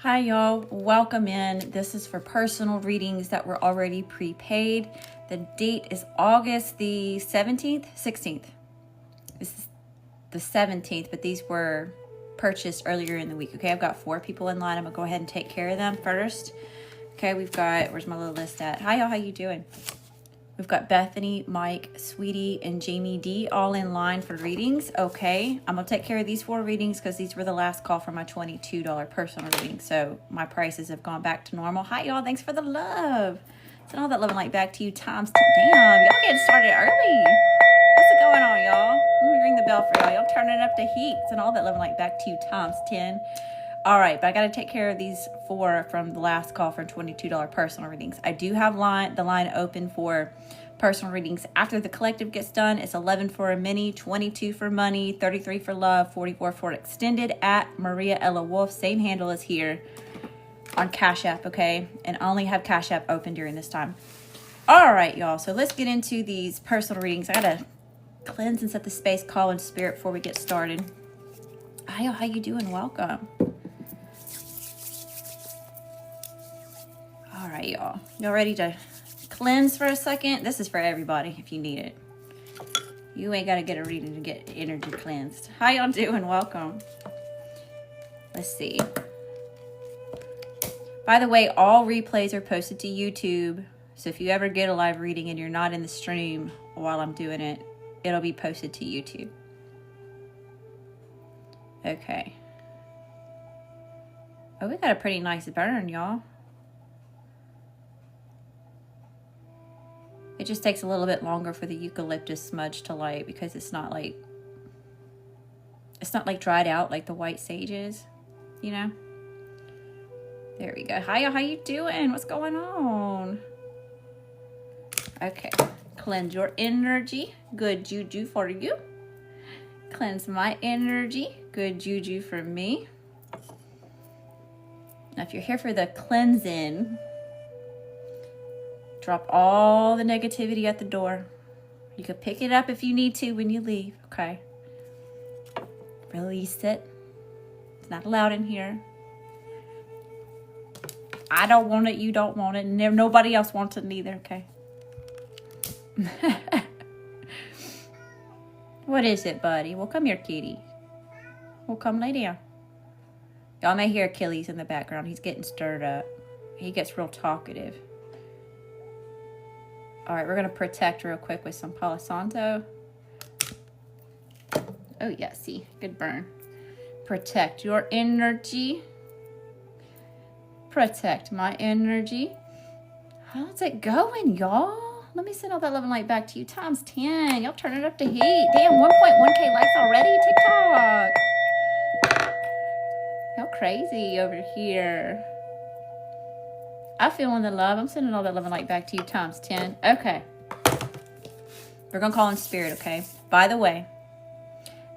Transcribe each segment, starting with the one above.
Hi y'all, welcome in. This is for personal readings that were already prepaid. The date is August the 17th, 16th. This is the 17th, but these were purchased earlier in the week. Okay, I've got 4 people in line. I'm gonna go ahead and take care of them first. Okay, we've got, where's my little list at? Hi y'all, how you doing? We've got Bethany, Mike, Sweetie, and Jamie D all in line for readings. Okay, I'm going to take care of these 4 readings because these were the last call for my $22 personal reading. So my prices have gone back to normal. Hi, y'all. Thanks for the love. Send all that love and light back to you times 10. Damn, y'all getting started early. What's going on, y'all? Let me ring the bell for y'all. Y'all turning up the heat. Send all that love and light back to you times 10. All right, but I got to take care of these 4 from the last call for $22 personal readings. I do have the line open for personal readings after the collective gets done. It's 11 for a mini, 22 for money, 33 for love, 44 for extended at Maria Ella Wolfe. Same handle as here on Cash App, okay? And I only have Cash App open during this time. All right, y'all. So let's get into these personal readings. I got to cleanse and set the space, call in spirit before we get started. Hi, y'all. How you doing? Welcome. All right, y'all. Y'all ready to cleanse for a second? This is for everybody if you need it. You ain't got to get a reading to get energy cleansed. How y'all doing? Welcome. Let's see. By the way, all replays are posted to YouTube. So if you ever get a live reading and you're not in the stream while I'm doing it, it'll be posted to YouTube. Okay. Oh, we got a pretty nice burn, y'all. It just takes a little bit longer for the eucalyptus smudge to light because it's not like dried out like the white sage is, you know? There we go. Hi, how you doing? What's going on? Okay. Cleanse your energy. Good juju for you. Cleanse my energy. Good juju for me. Now, if you're here for the cleansing, drop all the negativity at the door. You can pick it up if you need to when you leave, okay? Release it. It's not allowed in here. I don't want it, you don't want it, and nobody else wants it neither, okay? What is it, buddy? Well, come here, kitty. Well, come lay down. Y'all may hear Achilles in the background. He's getting stirred up. He gets real talkative. All right, we're going to protect real quick with some Palo Santo. Oh, yeah, see, good burn. Protect your energy. Protect my energy. How's it going, y'all? Let me send all that love and light back to you times 10. Y'all turn it up to heat. Damn, 1.1K likes already, TikTok. Y'all crazy over here. I'm feeling the love. I'm sending all that love and light back to you times 10. Okay. We're going to call in spirit, okay? By the way,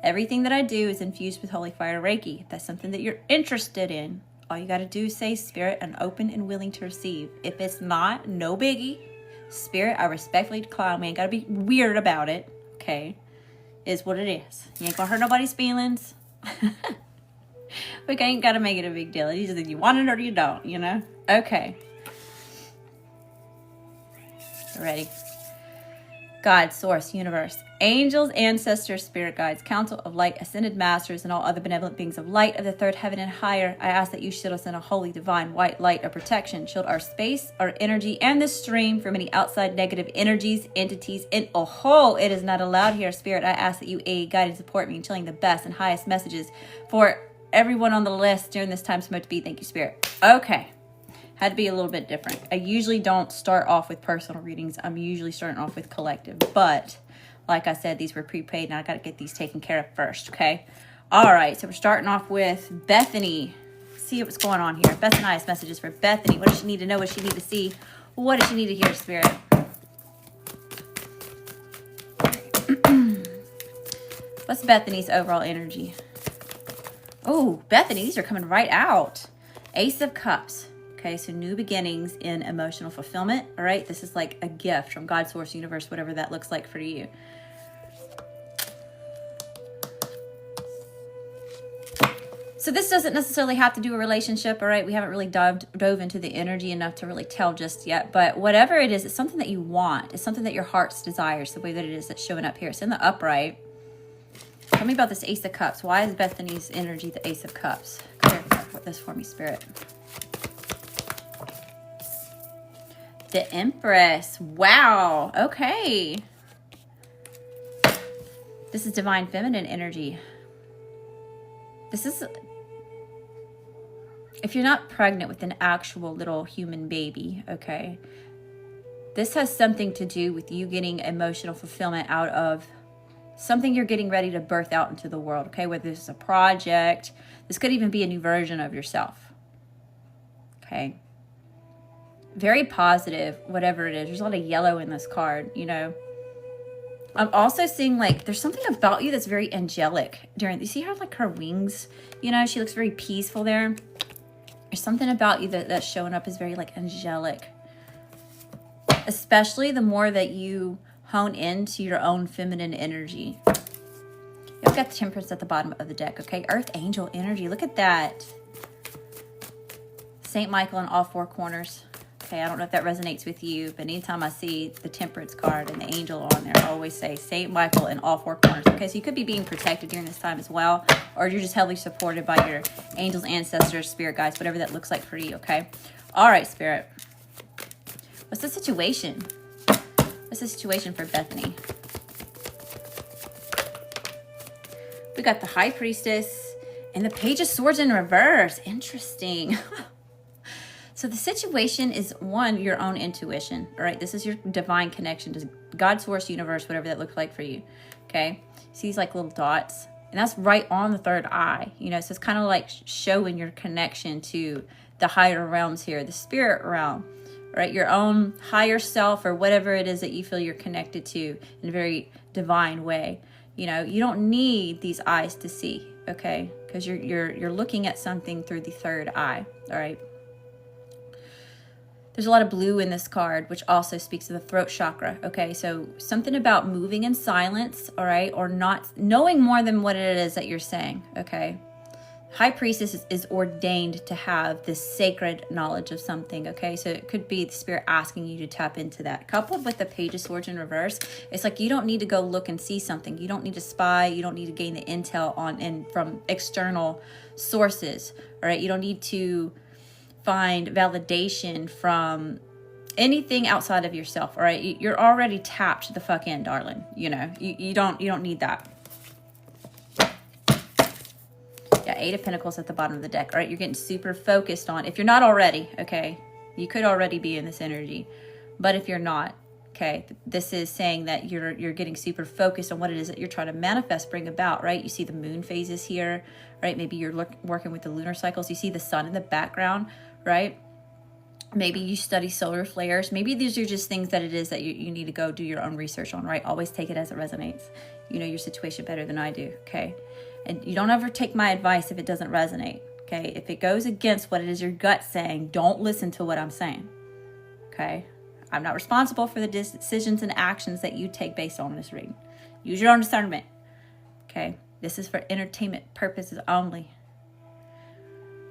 everything that I do is infused with Holy Fire Reiki. If that's something that you're interested in, all you got to do is say, Spirit, I'm open and willing to receive. If it's not, no biggie. Spirit, I respectfully decline. We ain't got to be weird about it, okay? Is what it is. You ain't going to hurt nobody's feelings. We ain't got to make it a big deal. It's either you want it or you don't, you know? Okay. Ready? God, source, universe, angels, ancestors, spirit guides, council of light, ascended masters, and all other benevolent beings of light of the third heaven and higher, I ask that you shield us in a holy, divine, white light of protection. Shield our space, our energy, and this stream from any outside negative energies, entities, and it is not allowed here. Spirit, I ask that you aid, guide, and support me in telling the best and highest messages for everyone on the list during this time so much to be. Thank you, Spirit. Okay. Had to be a little bit different. I usually don't start off with personal readings. I'm usually starting off with collective. But like I said, these were prepaid and I got to get these taken care of first, okay? All right, so we're starting off with Bethany. See what's going on here. Best and highest messages for Bethany. What does she need to know? What does she need to see? What does she need to hear, Spirit? What's Bethany's overall energy? Oh, Bethany, these are coming right out. Ace of Cups. Okay, so new beginnings in emotional fulfillment. All right, this is like a gift from God, source, universe, whatever that looks like for you. So this doesn't necessarily have to do a relationship, all right? We haven't really dove into the energy enough to really tell just yet. But whatever it is, it's something that you want. It's something that your heart's desires, the way that it is that's showing up here. It's in the upright. Tell me about this Ace of Cups. Why is Bethany's energy the Ace of Cups? Clarify this for me, Spirit. The Empress. Wow. Okay. This is divine feminine energy. This is... If you're not pregnant with an actual little human baby, okay, this has something to do with you getting emotional fulfillment out of something you're getting ready to birth out into the world, okay? Whether this is a project, this could even be a new version of yourself, okay? Very positive, whatever it is. There's a lot of yellow in this card, you know. I'm also seeing, like, there's something about you that's very angelic. You see how, like, her wings, you know, she looks very peaceful there. There's something about you that's showing up as very, like, angelic. Especially the more that you hone into your own feminine energy. You've got the Temperance at the bottom of the deck, okay? Earth Angel energy. Look at that. Saint Michael in all four corners. Okay, I don't know if that resonates with you, but anytime I see the Temperance card and the angel on there, I always say Saint Michael in all four corners. Okay, so you could be being protected during this time as well, or you're just heavily supported by your angels, ancestors, spirit guides, whatever that looks like for you, okay? All right, Spirit. What's the situation? What's the situation for Bethany? We got the High Priestess and the Page of Swords in reverse. Interesting. So the situation is, one, your own intuition, all right? This is your divine connection to God, source, universe, whatever that looks like for you, okay? See these like little dots? And that's right on the third eye, you know? So it's kind of like showing your connection to the higher realms here, the spirit realm, right? Your own higher self or whatever it is that you feel you're connected to in a very divine way. You know, you don't need these eyes to see, okay? Because you're looking at something through the third eye, all right? There's a lot of blue in this card, which also speaks to the throat chakra, okay? So something about moving in silence, all right? Or not knowing more than what it is that you're saying, okay? High Priestess is ordained to have this sacred knowledge of something, okay? So it could be the spirit asking you to tap into that. Coupled with the Page of Swords in reverse, it's like you don't need to go look and see something. You don't need to spy. You don't need to gain the intel from external sources, all right? You don't need to find validation from anything outside of yourself, all right? You're already tapped the fuck in, darling. You know, you don't need that. Yeah, Eight of Pentacles at the bottom of the deck, all right? You're getting super focused on, if you're not already, okay? You could already be in this energy, but if you're not, okay, this is saying that you're getting super focused on what it is that you're trying to manifest, bring about, right? You see the moon phases here, right? Maybe you're working with the lunar cycles. You see the sun in the background, right? Maybe you study solar flares. Maybe these are just things that it is that you need to go do your own research on, right? Always take it as it resonates. You know your situation better than I do, okay? And you don't ever take my advice if it doesn't resonate, okay? If it goes against what it is your gut's saying, don't listen to what I'm saying, okay? I'm not responsible for the decisions and actions that you take based on this reading. Use your own discernment, okay? This is for entertainment purposes only.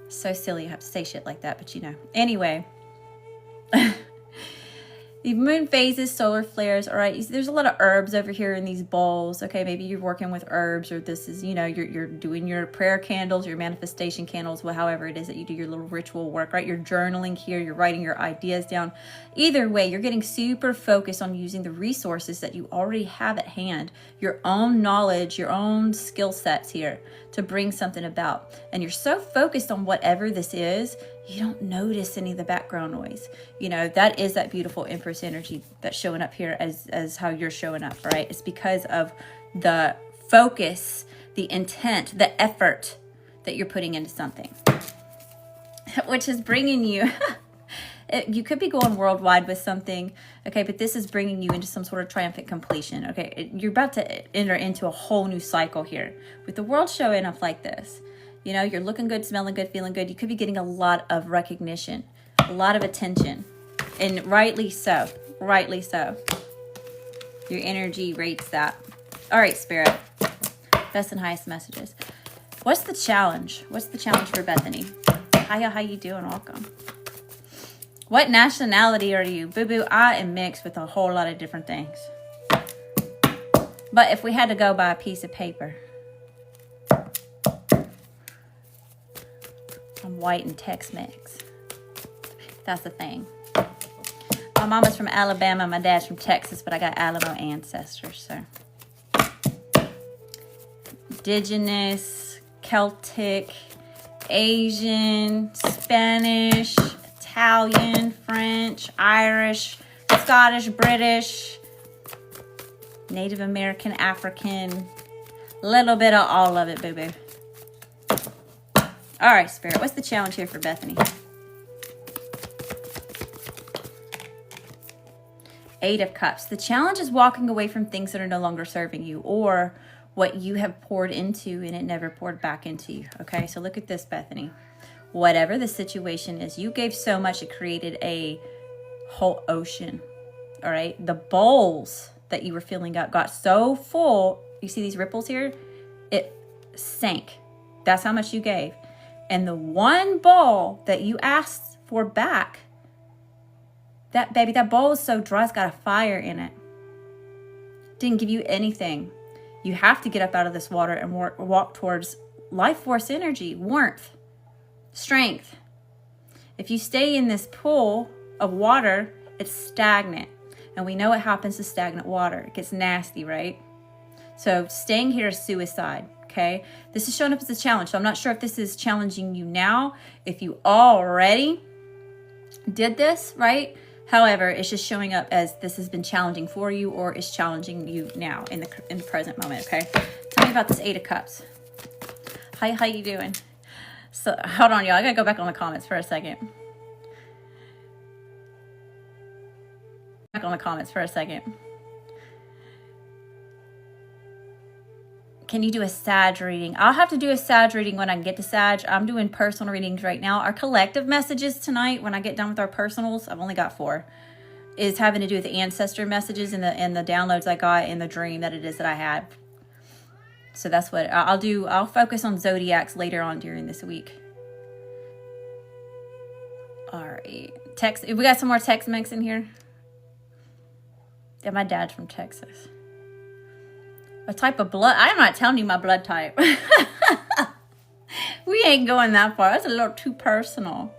So silly you have to say shit like that, but you know. Anyway, the moon phases, solar flares, all right? There's a lot of herbs over here in these bowls, okay? Maybe you're working with herbs, or this is, you know, you're doing your prayer candles, your manifestation candles, well, however it is that you do your little ritual work, right? You're journaling here, you're writing your ideas down. Either way, you're getting super focused on using the resources that you already have at hand, your own knowledge, your own skill sets here to bring something about. And you're so focused on whatever this is, you don't notice any of the background noise. You know, that is that beautiful Empress energy that's showing up here as how you're showing up, right? It's because of the focus, the intent, the effort that you're putting into something, which is bringing you, you could be going worldwide with something, okay, but this is bringing you into some sort of triumphant completion, okay? You're about to enter into a whole new cycle here. With the world showing up like this, you know, you're looking good, smelling good, feeling good. You could be getting a lot of recognition, a lot of attention, and rightly so, rightly so. Your energy rates that. All right, Spirit, best and highest messages. What's the challenge? What's the challenge for Bethany? Hiya, how you doing? Welcome. What nationality are you? Boo-boo, I am mixed with a whole lot of different things. But if we had to go by a piece of paper, I'm white and Tex-Mex. That's the thing. My mama's from Alabama, my dad's from Texas, but I got Alamo ancestors, so. Indigenous, Celtic, Asian, Spanish, Italian, French, Irish, Scottish, British, Native American, African, a little bit of all of it, boo-boo. All right, Spirit, what's the challenge here for Bethany? Eight of Cups. The challenge is walking away from things that are no longer serving you, or what you have poured into and it never poured back into you. Okay, so look at this, Bethany. Whatever the situation is, you gave so much, it created a whole ocean. All right, the bowls that you were filling up got so full. You see these ripples here? It sank. That's how much you gave. And the one bowl that you asked for back, that bowl is so dry, it's got a fire in it. Didn't give you anything. You have to get up out of this water and walk towards life force energy, warmth, strength. If you stay in this pool of water, it's stagnant. And we know what happens to stagnant water. It gets nasty, right? So staying here is suicide, okay? This is showing up as a challenge. So I'm not sure if this is challenging you now, if you already did this, right? However, it's just showing up as this has been challenging for you, or is challenging you now in the present moment, okay? Tell me about this Eight of Cups. Hi, how you doing? So, hold on, y'all. I gotta go back on the comments for a second. Can you do a Sag reading? I'll have to do a Sag reading when I get to Sag. I'm doing personal readings right now. Our collective messages tonight, when I get done with our personals, I've only got 4, is having to do with the ancestor messages and the downloads I got in the dream that it is that I had. So that's what I'll do. I'll focus on zodiacs later on during this week. All right. We got some more Tex-Mex in here. Yeah, my dad's from Texas. What type of blood? I'm not telling you my blood type. We ain't going that far. That's a little too personal.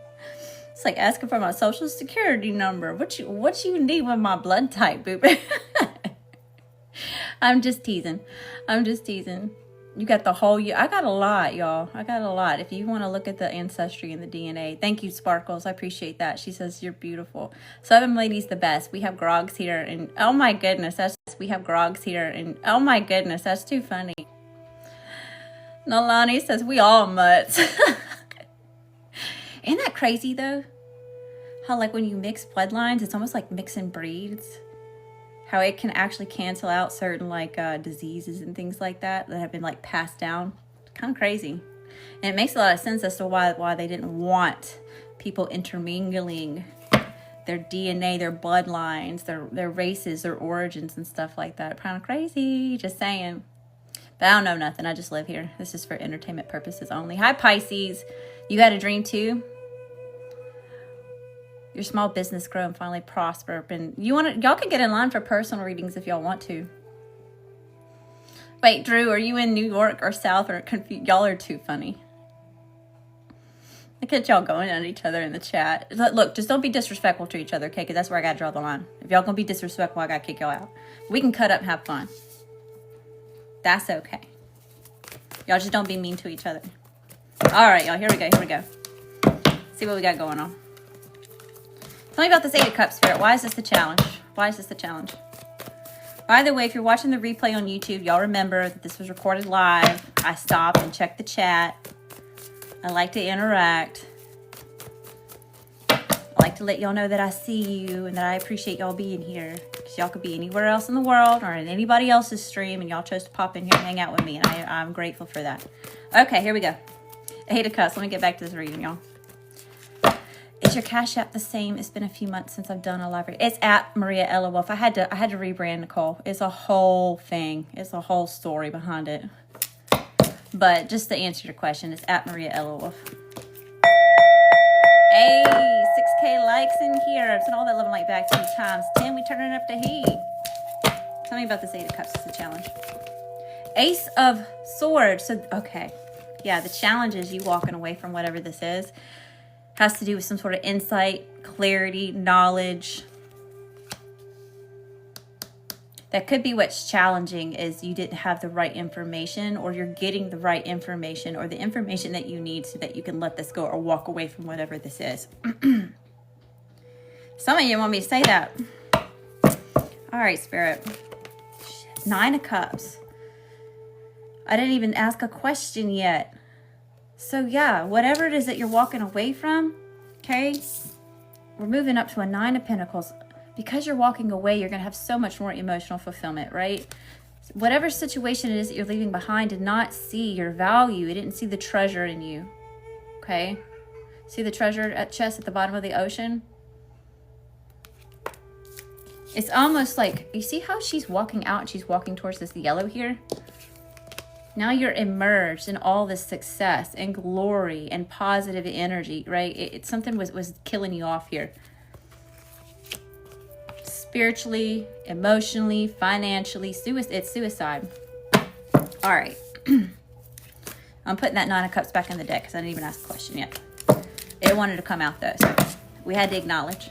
It's like asking for my social security number. What you need with my blood type, boo? I'm just teasing. You got the whole year. I got a lot, y'all. I got a lot. If you want to look at the ancestry and the DNA. Thank you, Sparkles. I appreciate that. She says, you're beautiful. Southern Lady's the best. We have grogs here. And oh my goodness, that's too funny. Nalani says, we all mutts. Isn't that crazy, though? How, like, when you mix bloodlines, it's almost like mixing breeds. How it can actually cancel out certain like diseases and things like that have been like passed down. Kind of crazy. And it makes a lot of sense as to why they didn't want people intermingling their DNA, their bloodlines, their races, their origins and stuff like that. Kind of crazy, just saying. But I don't know nothing. I just live here. This is for entertainment purposes only. Hi, Pisces. You had a dream too? Your small business grow and finally prosper. And y'all can get in line for personal readings if y'all want to. Wait, Drew, are you in New York or South or confused? Y'all are too funny. Look at y'all going at each other in the chat. Look, just don't be disrespectful to each other, okay? Because that's where I got to draw the line. If y'all gonna be disrespectful, I got to kick y'all out. We can cut up and have fun. That's okay. Y'all just don't be mean to each other. All right, y'all. Here we go. See what we got going on. Tell me about this Eight of Cups, Spirit. Why is this the challenge? By the way, if you're watching the replay on YouTube, y'all remember that this was recorded live. I stopped and checked the chat. I like to interact. I like to let y'all know that I see you and that I appreciate y'all being here. Because y'all could be anywhere else in the world or in anybody else's stream, and y'all chose to pop in here and hang out with me, and I'm grateful for that. Okay, here we go. Eight of Cups. Let me get back to this reading, y'all. Is your Cash App the same? It's been a few months since I've done a live reading. It's at Maria Ella Wolfe. I had to rebrand, Nicole. It's a whole thing. It's a whole story behind it. But just to answer your question, it's at Maria Ella Wolfe. Hey, 6K likes in here. Send all that love and light back to you times 10. We turning up the heat. Tell me about this 8 of Cups. It's a challenge. Ace of Swords. So, okay. Yeah, the challenge is you walking away from whatever this is. Has to do with some sort of insight, clarity, knowledge. That could be what's challenging is you didn't have the right information, or you're getting the right information, or the information that you need so that you can let this go or walk away from whatever this is. Some of you want me to say that. All right, Spirit. 9 of Cups. I didn't even ask a question yet. So yeah, whatever it is that you're walking away from, okay, we're moving up to a 9 of Pentacles. Because you're walking away, you're going to have so much more emotional fulfillment, right? Whatever situation it is that you're leaving behind did not see your value. It didn't see the treasure in you, okay? See the treasure chest at the bottom of the ocean? It's almost like, you see how she's walking out and she's walking towards this yellow here? Now you're immersed in all this success and glory and positive energy, right? Something was killing you off here. Spiritually, emotionally, financially, it's suicide. All right. I'm putting that 9 of Cups back in the deck because I didn't even ask a question yet. It wanted to come out though, so we had to acknowledge.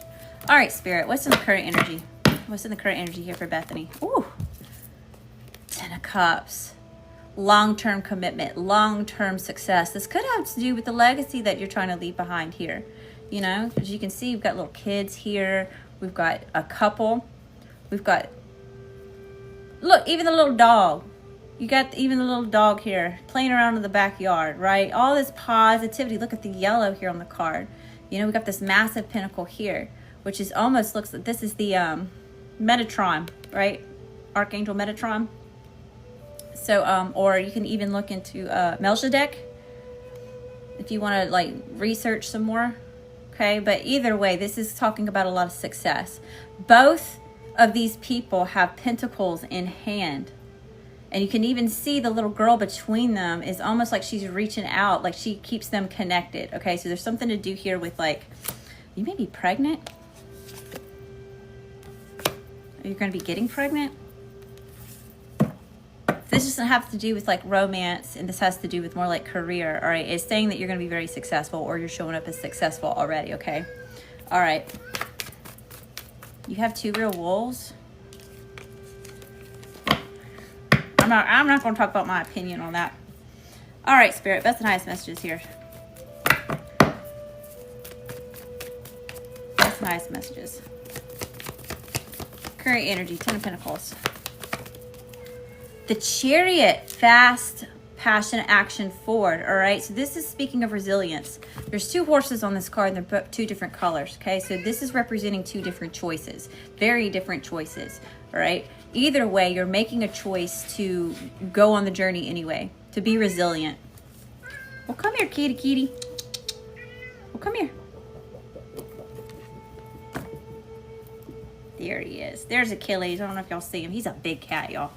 All right, Spirit, what's in the current energy? What's in the current energy here for Bethany? Ooh, 10 of Cups. Long-term commitment, long-term success. This could have to do with the legacy that you're trying to leave behind here. You know, as you can see, we've got little kids here. We've got a couple. We've got, look, even the little dog. You got even the little dog here playing around in the backyard, right? All this positivity. Look at the yellow here on the card. You know, we've got this massive pinnacle here, which is almost looks like this is the Metatron, right? Archangel Metatron. So, or you can even look into Melchizedek if you want to like research some more. Okay, but either way, this is talking about a lot of success. Both of these people have pentacles in hand. And you can even see the little girl between them is almost like she's reaching out, like she keeps them connected. Okay, so there's something to do here with like, you may be pregnant. You're going to be getting pregnant. This doesn't have to do with like romance, and this has to do with more like career, all right? It's saying that you're going to be very successful, or you're showing up as successful already, okay? All right. You have 2 real wolves. I'm not going to talk about my opinion on that. All right, Spirit, best and highest messages here. Best and highest messages. Current energy, 10 of Pentacles. The Chariot, fast, passion, action, forward. All right, so this is speaking of resilience. There's 2 horses on this card, and they're 2 different colors. Okay, so this is representing 2 different choices, very different choices. All right, either way, you're making a choice to go on the journey anyway, to be resilient. Well, come here, kitty, kitty. Well, come here. There he is. There's Achilles. I don't know if y'all see him. He's a big cat, y'all.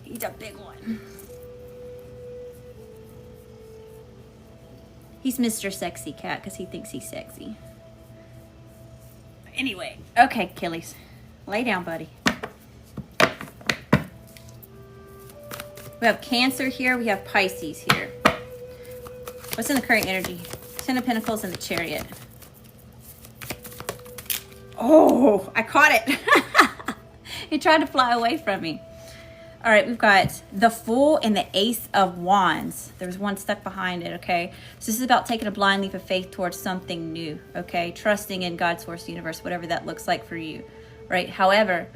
He's a big one. He's Mr. Sexy Cat because he thinks he's sexy. Anyway, okay, Achilles. Lay down, buddy. We have Cancer here. We have Pisces here. What's in the current energy? 10 of Pentacles and the Chariot. Oh, I caught it. He tried to fly away from me. All right, we've got the Fool and the Ace of Wands. There's one stuck behind it, okay? So this is about taking a blind leap of faith towards something new, okay? Trusting in God's source universe, whatever that looks like for you, right? However,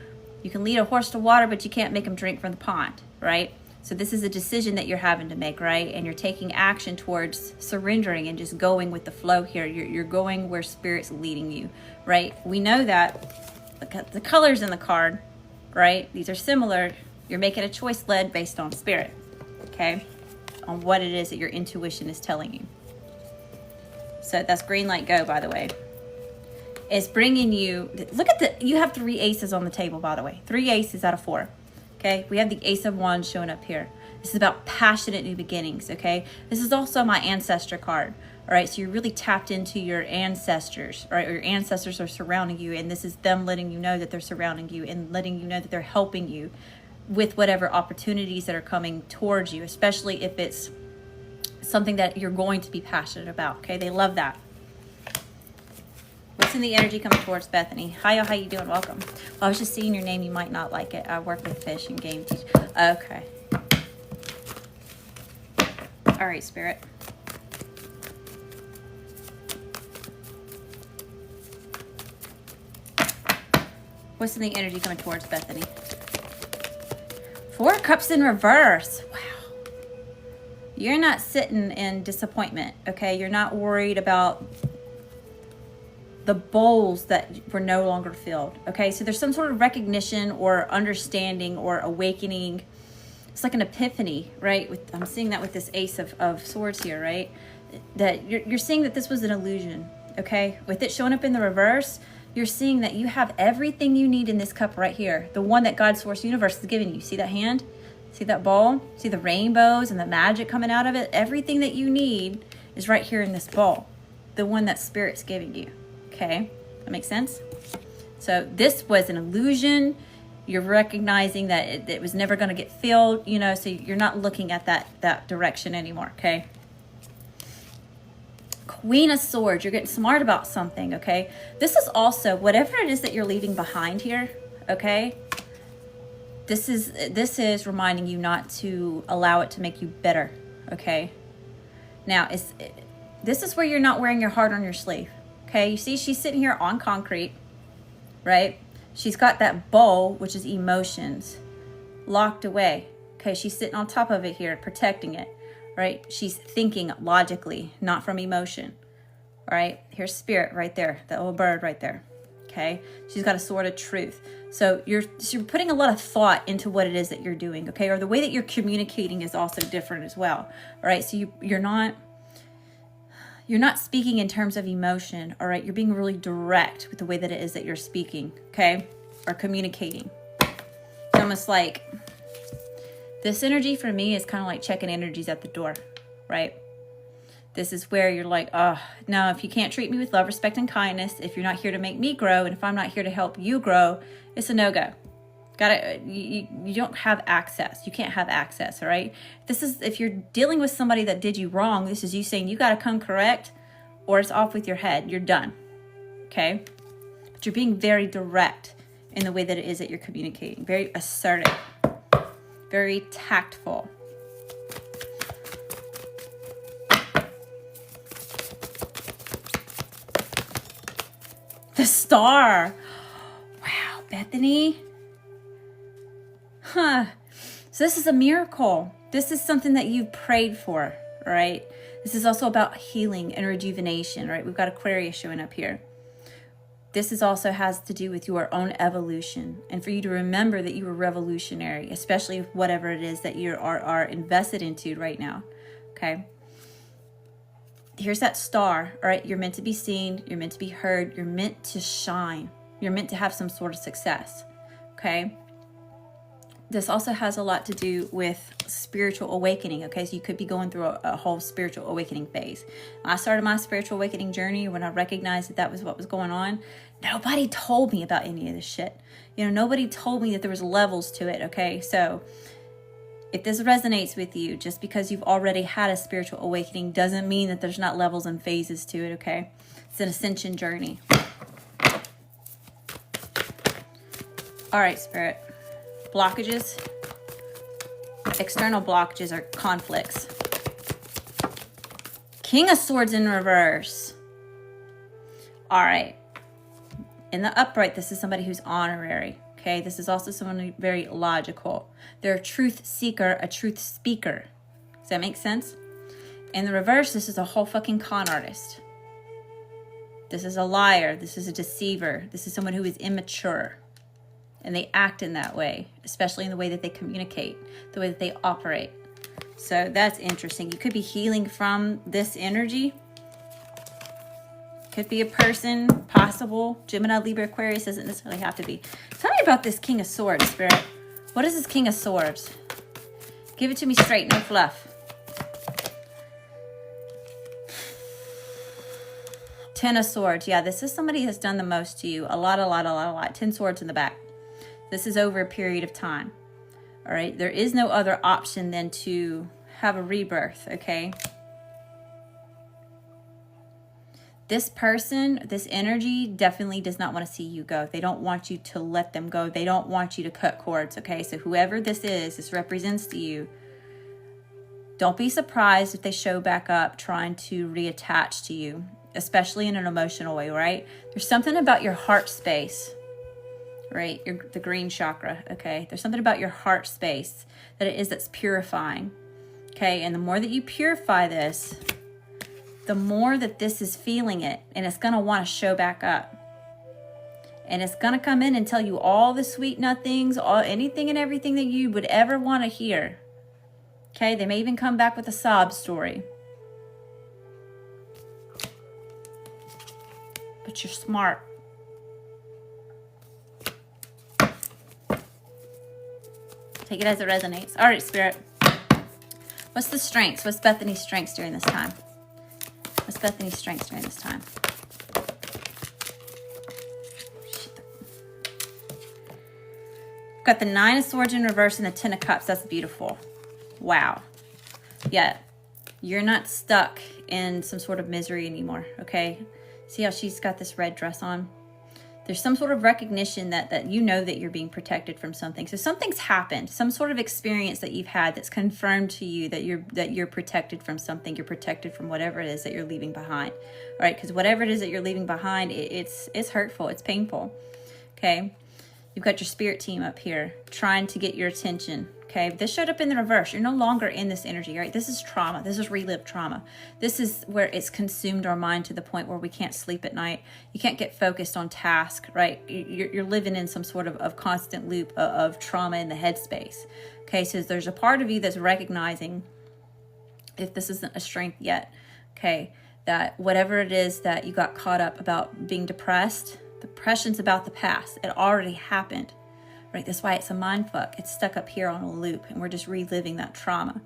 you can lead a horse to water, but you can't make him drink from the pond, right? So this is a decision that you're having to make, right? And you're taking action towards surrendering and just going with the flow here. You're going where Spirit's leading you, right? We know that. Look at the colors in the card, right? These are similar. You're making a choice led based on Spirit, okay? On what it is that your intuition is telling you. So that's green light go, by the way. It's bringing you, look at you have 3 aces on the table, by the way. 3 aces out of 4, okay? We have the Ace of Wands showing up here. This is about passionate new beginnings, okay? This is also my ancestor card, all right? So you're really tapped into your ancestors, all right? Or your ancestors are surrounding you, and this is them letting you know that they're surrounding you and letting you know that they're helping you with whatever opportunities that are coming towards you, especially if it's something that you're going to be passionate about, okay? They love that. What's in the energy coming towards Bethany? Hi, how you doing? Welcome. Well, I was just seeing your name. You might not like it. I work with fish and game teach. Okay. All right, Spirit. What's in the energy coming towards Bethany? 4 Cups in reverse. Wow. You're not sitting in disappointment, okay? You're not worried about the bowls that were no longer filled, okay? So there's some sort of recognition or understanding or awakening. It's like an epiphany, right? I'm seeing that with this Ace of Swords here, right? That you're seeing that this was an illusion, okay? With it showing up in the reverse, you're seeing that you have everything you need in this cup right here. The one that God's Source Universe is giving you. See that hand? See that bowl? See the rainbows and the magic coming out of it? Everything that you need is right here in this bowl. The one that Spirit's giving you. Okay? That makes sense? So this was an illusion. You're recognizing that it was never going to get filled, you know, so you're not looking at that direction anymore, okay? Queen of Swords. You're getting smart about something, okay? This is also, whatever it is that you're leaving behind here, okay? This is reminding you not to allow it to make you bitter, okay? Now, this is where you're not wearing your heart on your sleeve, okay? You see, she's sitting here on concrete, right? She's got that bowl, which is emotions, locked away, okay? She's sitting on top of it here, protecting it, right? She's thinking logically, not from emotion, all right? Here's Spirit right there, that little bird right there. Okay, she's got a sword of truth. So you're putting a lot of thought into what it is that you're doing, okay? Or the way that you're communicating is also different as well. All right, so you're not speaking in terms of emotion, all right? You're being really direct with the way that it is that you're speaking, okay? Or communicating. It's almost like this energy for me is kind of like checking energies at the door, right? This is where you're like, oh, no, if you can't treat me with love, respect, and kindness, if you're not here to make me grow, and if I'm not here to help you grow, it's a no-go. You don't have access. You can't have access, all right? If you're dealing with somebody that did you wrong, this is you saying you got to come correct, or it's off with your head. You're done, okay? But you're being very direct in the way that it is that you're communicating. Very assertive, very tactful. The Star. Wow, Bethany. Huh. So this is a miracle. This is something that you've prayed for, right? This is also about healing and rejuvenation, right? We've got Aquarius showing up here. This is also has to do with your own evolution, and for you to remember that you were revolutionary, especially with whatever it is that you are invested into right now, okay? Here's that star, all right? You're meant to be seen. You're meant to be heard. You're meant to shine. You're meant to have some sort of success, okay? This also has a lot to do with spiritual awakening, okay? So you could be going through a whole spiritual awakening phase. When I started my spiritual awakening journey, when I recognized that was what was going on, nobody told me about any of this shit. You know, nobody told me that there was levels to it, okay? So if this resonates with you, just because you've already had a spiritual awakening doesn't mean that there's not levels and phases to it, okay? It's an ascension journey. All right, Spirit. Blockages. External blockages are conflicts. King of Swords in reverse. All right. In the upright, this is somebody who's honorary. Okay, this is also someone who's very logical. They're a truth seeker, a truth speaker. Does that make sense? In the reverse, this is a whole fucking con artist. This is a liar. This is a deceiver. This is someone who is immature. And they act in that way, especially in the way that they communicate, the way that they operate. So that's interesting. You could be healing from this energy. Could be a person, possible. Gemini, Libra, Aquarius, doesn't necessarily have to be. Tell me about this King of Swords, Spirit. What is this King of Swords? Give it to me straight, no fluff. 10 of Swords. Yeah, this is somebody who's done the most to you. A lot. 10 Swords in the back. This is over a period of time. All right. There is no other option than to have a rebirth. Okay. This person, this energy definitely does not want to see you go. They don't want you to let them go. They don't want you to cut cords. Okay. So whoever this represents to you, don't be surprised if they show back up trying to reattach to you, especially in an emotional way, right? There's something about your heart space, right? The green chakra, okay? There's something about your heart space that it is that's purifying, okay? And the more that you purify this, the more that this is feeling it, and it's going to want to show back up. And it's going to come in and tell you all the sweet nothings, anything and everything that you would ever want to hear, okay? They may even come back with a sob story. But you're smart. Take it as it resonates. All right, Spirit. What's the strengths? What's Bethany's strengths during this time? What's Bethany's strengths during this time? Got the 9 of Swords in reverse and the 10 of Cups. That's beautiful. Wow. Yeah. You're not stuck in some sort of misery anymore, okay? See how she's got this red dress on? There's some sort of recognition that you know that you're being protected from something. So something's happened, some sort of experience that you've had that's confirmed to you that you're protected from something. You're protected from whatever it is that you're leaving behind. All right, because whatever it is that you're leaving behind, it's hurtful, it's painful. Okay, you've got your spirit team up here trying to get your attention. Okay, this showed up in the reverse. You're no longer in this energy, right? This is trauma. This is relived trauma. This is where it's consumed our mind to the point where we can't sleep at night. You can't get focused on task, right? You're living in some sort of constant loop of trauma in the headspace. Okay, so there's a part of you that's recognizing, if this isn't a strength yet, okay, that whatever it is that you got caught up about being depressed, depression's about the past. It already happened. Right, that's why it's a mind fuck. It's stuck up here on a loop, and we're just reliving that trauma.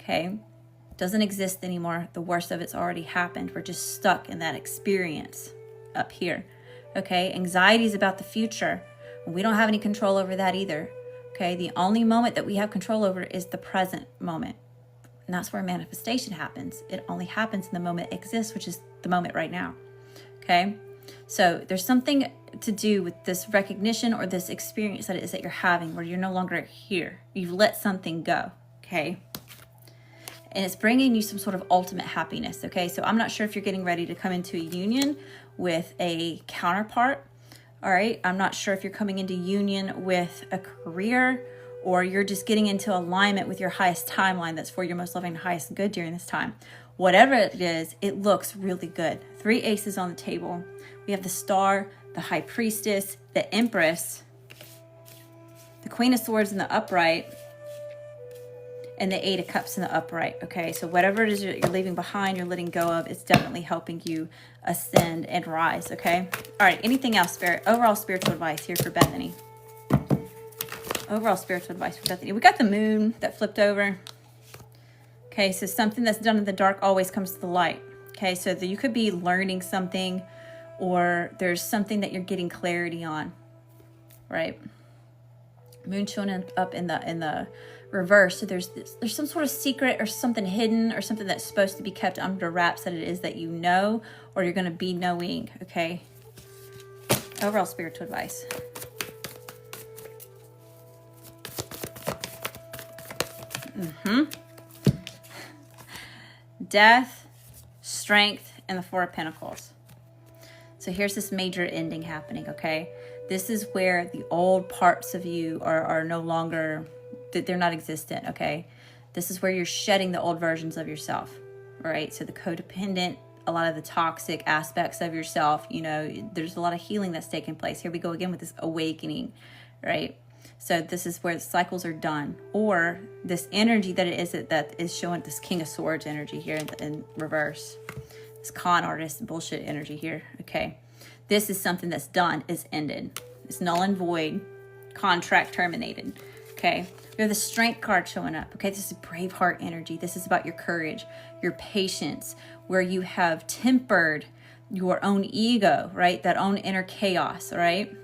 Okay, it doesn't exist anymore. The worst of it's already happened. We're just stuck in that experience up here. Okay, anxiety is about the future. We don't have any control over that either. Okay, the only moment that we have control over is the present moment, and that's where manifestation happens. It only happens in the moment it exists, which is the moment right now. Okay. So there's something to do with this recognition or this experience that it is that you're having where you're no longer here. You've let something go, okay? And it's bringing you some sort of ultimate happiness, okay? So I'm not sure if you're getting ready to come into a union with a counterpart, all right? I'm not sure if you're coming into union with a career, or you're just getting into alignment with your highest timeline that's for your most loving, highest good during this time. Whatever it is, it looks really good. 3 aces on the table. We have the Star, the High Priestess, the Empress, the Queen of Swords in the upright, and the 8 of Cups in the upright. Okay, so whatever it is that you're leaving behind, you're letting go of, it's definitely helping you ascend and rise, okay? All right, anything else, Spirit? Overall spiritual advice here for Bethany. Overall spiritual advice for Bethany. We got the Moon that flipped over. Okay, so something that's done in the dark always comes to the light. Okay, so you could be learning something, or there's something that you're getting clarity on, right? Moon showing up in the reverse. So there's some sort of secret or something hidden or something that's supposed to be kept under wraps that it is that you know, or you're going to be knowing, okay? Overall spiritual advice. Death, strength, and the 4 of Pentacles. So here's this major ending happening, okay? This is where the old parts of you are no longer, they're not existent, okay? This is where you're shedding the old versions of yourself, right? So the codependent, a lot of the toxic aspects of yourself, you know, there's a lot of healing that's taking place. Here we go again with this awakening, right? So this is where the cycles are done, or this energy that it is that is showing, this King of Swords energy here in reverse, this con artist bullshit energy here. Okay, this is something that's done, is ended, it's null and void, contract terminated. Okay, we have the Strength card showing up. Okay, this is Braveheart energy. This is about your courage, your patience, where you have tempered your own ego, right? That own inner chaos, right?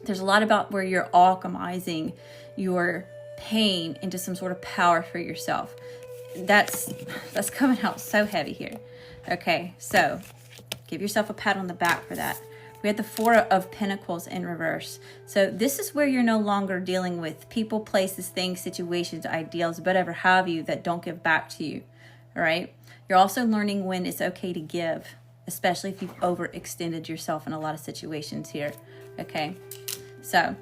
There's a lot about where you're alchemizing your pain into some sort of power for yourself. That's coming out so heavy here. Okay, so give yourself a pat on the back for that. We had the Four of Pentacles in reverse. So this is where you're no longer dealing with people, places, things, situations, ideals, whatever have you, that don't give back to you. All right. You're also learning when it's okay to give, especially if you've overextended yourself in a lot of situations here. Okay. So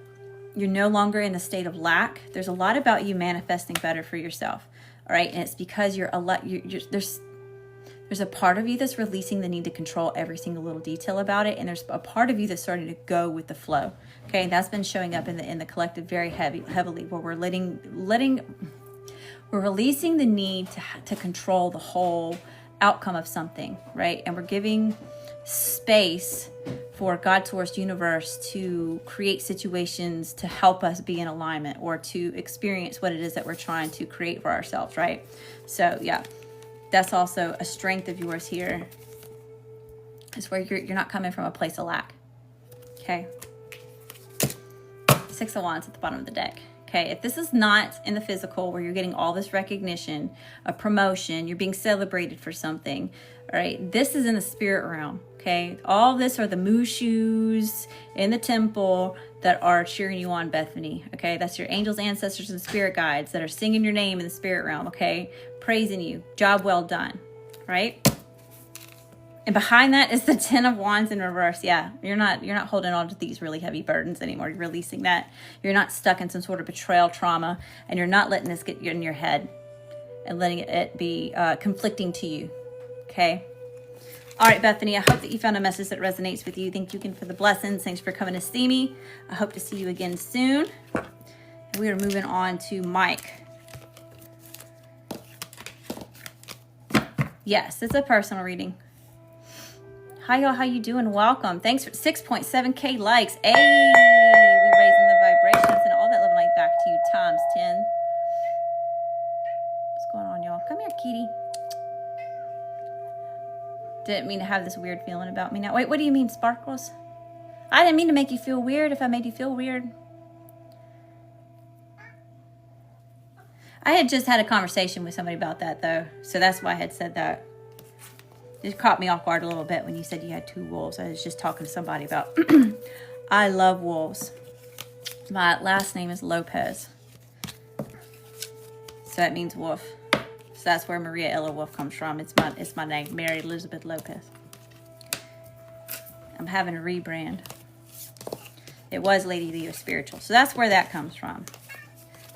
you're no longer in a state of lack. There's a lot about you manifesting better for yourself. All right. And it's because there's a part of you that's releasing the need to control every single little detail about it. And there's a part of you that's starting to go with the flow. Okay. And that's been showing up in the collective very heavily, where we're we're releasing the need to control the whole outcome of something, right? And we're giving space for God, source, universe to create situations to help us be in alignment or to experience what it is that we're trying to create for ourselves, right? So yeah, that's also a strength of yours here. It's where you're not coming from a place of lack. Okay. Six of Wands at the bottom of the deck. Okay, if this is not in the physical where you're getting all this recognition, a promotion, you're being celebrated for something, all right, this is in the spirit realm, okay? All this are the Mushus in the temple that are cheering you on, Bethany, okay? That's your angels, ancestors, and spirit guides that are singing your name in the spirit realm, okay? Praising you. Job well done, right? And behind that is the Ten of Wands in reverse. Yeah, you're not holding on to these really heavy burdens anymore. You're releasing that. You're not stuck in some sort of betrayal trauma, and you're not letting this get in your head and letting it be conflicting to you. Okay. All right, Bethany, I hope that you found a message that resonates with you. Thank you again for the blessings. Thanks for coming to see me. I hope to see you again soon. And we are moving on to Mike. Yes, it's a personal reading. Hi, y'all. How you doing? Welcome. Thanks for 6.7K likes. Hey, we're raising the vibrations and all that love and light back to you times 10. What's going on, y'all? Come here, kitty. Didn't mean to have this weird feeling about me now. Wait, what do you mean, Sparkles? I didn't mean to make you feel weird if I made you feel weird. I had just had a conversation with somebody about that, though. So that's why I had said that. It caught me off guard a little bit when you said you had 2 wolves. I was just talking to somebody about I love wolves. My last name is Lopez. So that means wolf. So that's where Maria Ella Wolfe comes from. It's my name, Mary Elizabeth Lopez. I'm having a rebrand. It was Lady Leo Spiritual. So that's where that comes from.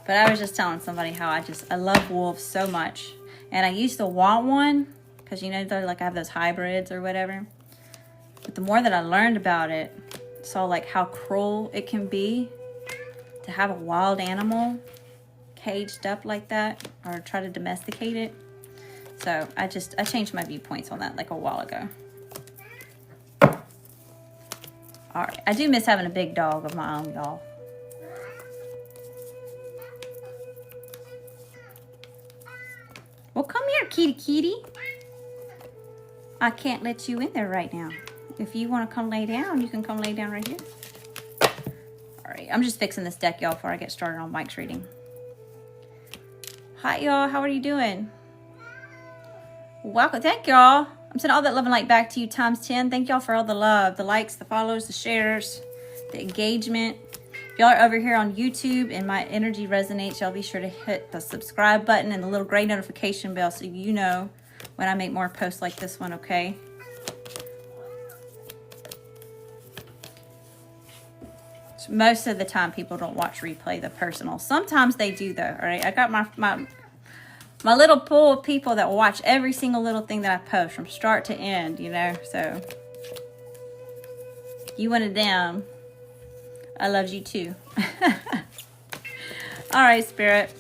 But I was just telling somebody how I love wolves so much. And I used to want one. Because, you know, they're like I have those hybrids or whatever. But the more that I learned about it, saw like how cruel it can be to have a wild animal caged up like that or try to domesticate it. So I changed my viewpoints on that like a while ago. All right. I do miss having a big dog of my own, y'all. Well, come here, kitty kitty. I can't let you in there right now. If you want to come lay down, you can come lay down right here. All right, I'm just fixing this deck, y'all, before I get started on Mike's reading. Hi, y'all. How are you doing? Welcome. Thank y'all. I'm sending all that love and light back to you times 10. Thank y'all for all the love, the likes, the follows, the shares, the engagement. If y'all are over here on YouTube and my energy resonates, y'all be sure to hit the subscribe button and the little gray notification bell so you know when I make more posts like this one, okay? Most of the time, people don't watch replay, the personal. Sometimes they do, though, all right? I got my little pool of people that watch every single little thing that I post from start to end, you know? So, you one of them. I love you, too. All right, Spirit.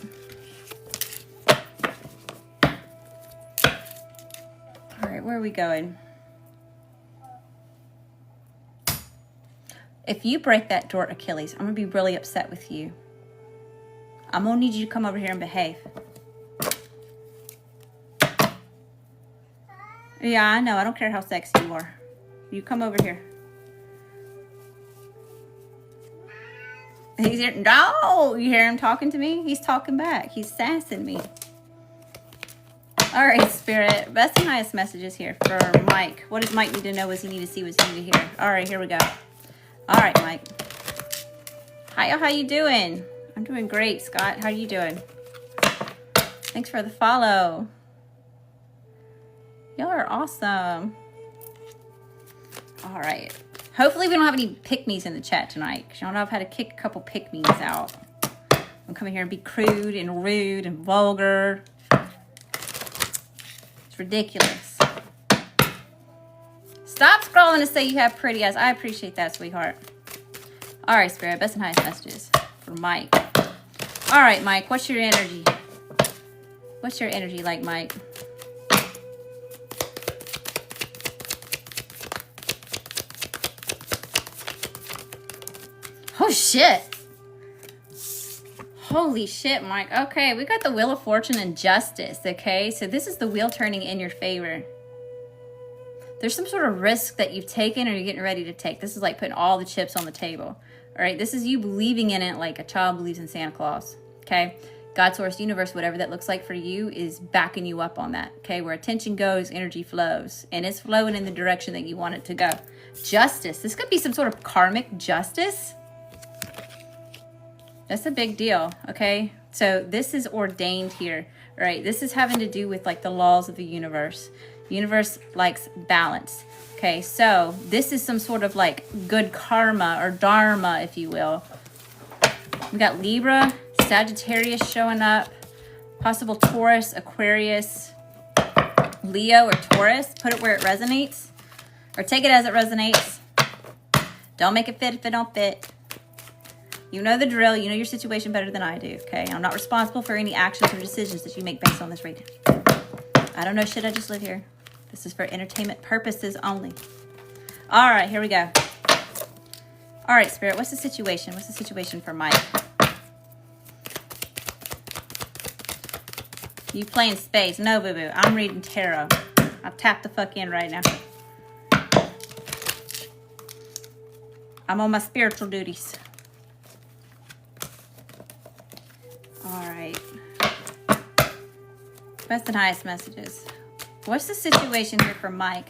All right, where are we going? If you break that door, Achilles, I'm going to be really upset with you. I'm gonna need you to come over here and behave. Yeah, I know. I don't care how sexy you are. You come over here. He's here. No! You hear him talking to me? He's talking back. He's sassing me. All right, Spirit. Best and highest messages here for Mike. What does Mike need to know? What does he need to see? What does he need to hear? All right, here we go. All right, Mike. Hiya, how you doing? I'm doing great, Scott. How you doing? Thanks for the follow. Y'all are awesome. All right. Hopefully we don't have any pick-me's in the chat tonight, because y'all know I've had to kick a couple pick-me's out. I'm coming here and be crude and rude and vulgar. It's ridiculous. Stop scrolling to say you have pretty eyes. I appreciate that, sweetheart. All right, Spirit. Best and highest messages for Mike. All right, Mike. What's your energy? What's your energy like, Mike? Oh, shit. Holy shit, Mike. Okay, we got the Wheel of Fortune and Justice, okay? So this is the wheel turning in your favor. There's some sort of risk that you've taken or you're getting ready to take. This is like putting all the chips on the table, all right? This is you believing in it like a child believes in Santa Claus, okay? God, source, universe, whatever that looks like for you is backing you up on that, okay? Where attention goes, energy flows, and it's flowing in the direction that you want it to go. Justice. This could be some sort of karmic justice. That's a big deal, okay? So this is ordained here, right? This is having to do with like the laws of the universe. The universe likes balance, okay? So this is some sort of like good karma or dharma, if you will. We got Libra, Sagittarius showing up, possible Taurus, Aquarius, Leo or Taurus. Put it where it resonates, or take it as it resonates. Don't make it fit if it don't fit. You know the drill. You know your situation better than I do, okay? I'm not responsible for any actions or decisions that you make based on this reading. I don't know shit. I just live here. This is for entertainment purposes only. All right, here we go. All right, Spirit, what's the situation? What's the situation for Mike? You playing space? No, boo-boo. I'm reading tarot. I've tapped the fuck in right now. I'm on my spiritual duties. All right. Best and highest messages. What's the situation here for Mike?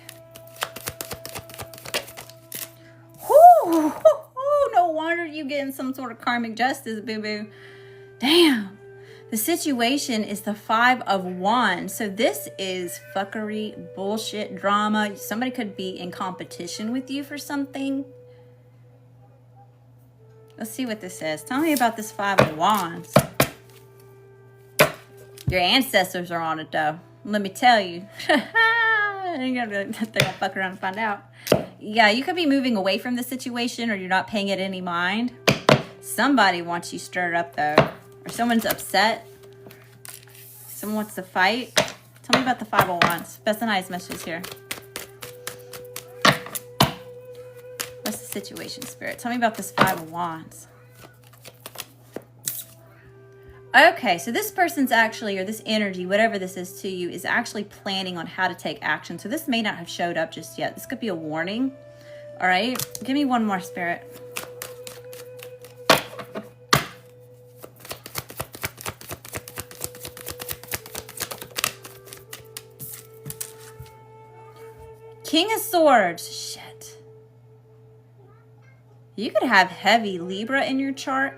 Whoo! No wonder you getting some sort of karmic justice, boo-boo. Damn. The situation is the 5 of Wands. So this is fuckery, bullshit, drama. Somebody could be in competition with you for something. Let's see what this says. Tell me about this 5 of Wands. Your ancestors are on it, though. Let me tell you. They're gonna fuck around and find out. Yeah, you could be moving away from the situation, or you're not paying it any mind. Somebody wants you stirred up, though. Or someone's upset. Someone wants to fight. Tell me about the 5 of Wands. Best and highest messages here. What's the situation, Spirit? Tell me about this 5 of Wands. Okay, so this person's actually, or this energy, whatever this is to you, is actually planning on how to take action. So this may not have showed up just yet. This could be a warning. All right, give me one more, Spirit. King of Swords. Shit. You could have heavy Libra in your chart.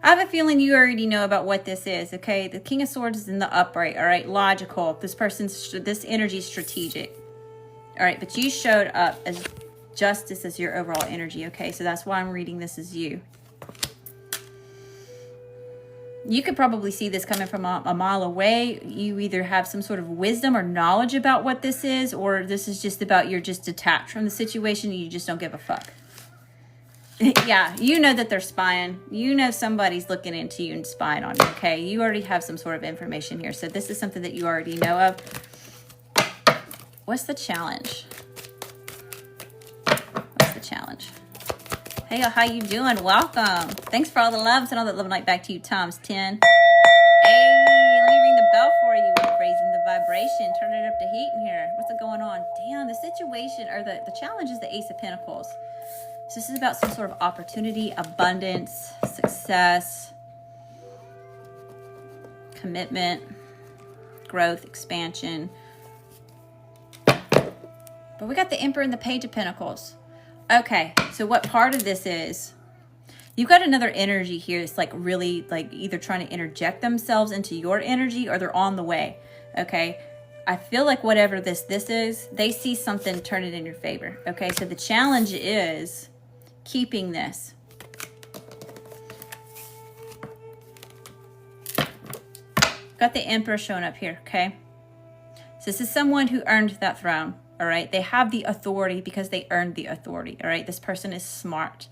I have a feeling you already know about what this is, okay? The King of Swords is in the upright, all right? Logical. This energy is strategic. All right, but you showed up as justice as your overall energy, okay? So that's why I'm reading this as you. You could probably see this coming from a mile away. You either have some sort of wisdom or knowledge about what this is, or this is just about you're just detached from the situation and you just don't give a fuck. Yeah, you know that they're spying. You know somebody's looking into you and spying on you, okay? You already have some sort of information here. So this is something that you already know of. What's the challenge? What's the challenge? Hey, how you doing? Welcome. Thanks for all the loves and all that love night back to you times 10. Hey, let me ring the bell for you. We're raising the vibration. Turn it up to heat in here. What's going on? Damn, the situation or the challenge is the Ace of Pentacles. So this is about some sort of opportunity, abundance, success, commitment, growth, expansion. But we got the Emperor and the Page of Pentacles. Okay, so what part of this is, you've got another energy here that's like really like either trying to interject themselves into your energy or they're on the way, okay? I feel like whatever this is, they see something, turn it in your favor, okay? So the challenge is keeping this. Got the Emperor showing up here, okay? So this is someone who earned that throne. All right, they have the authority because they earned the authority. All right, this person is smart.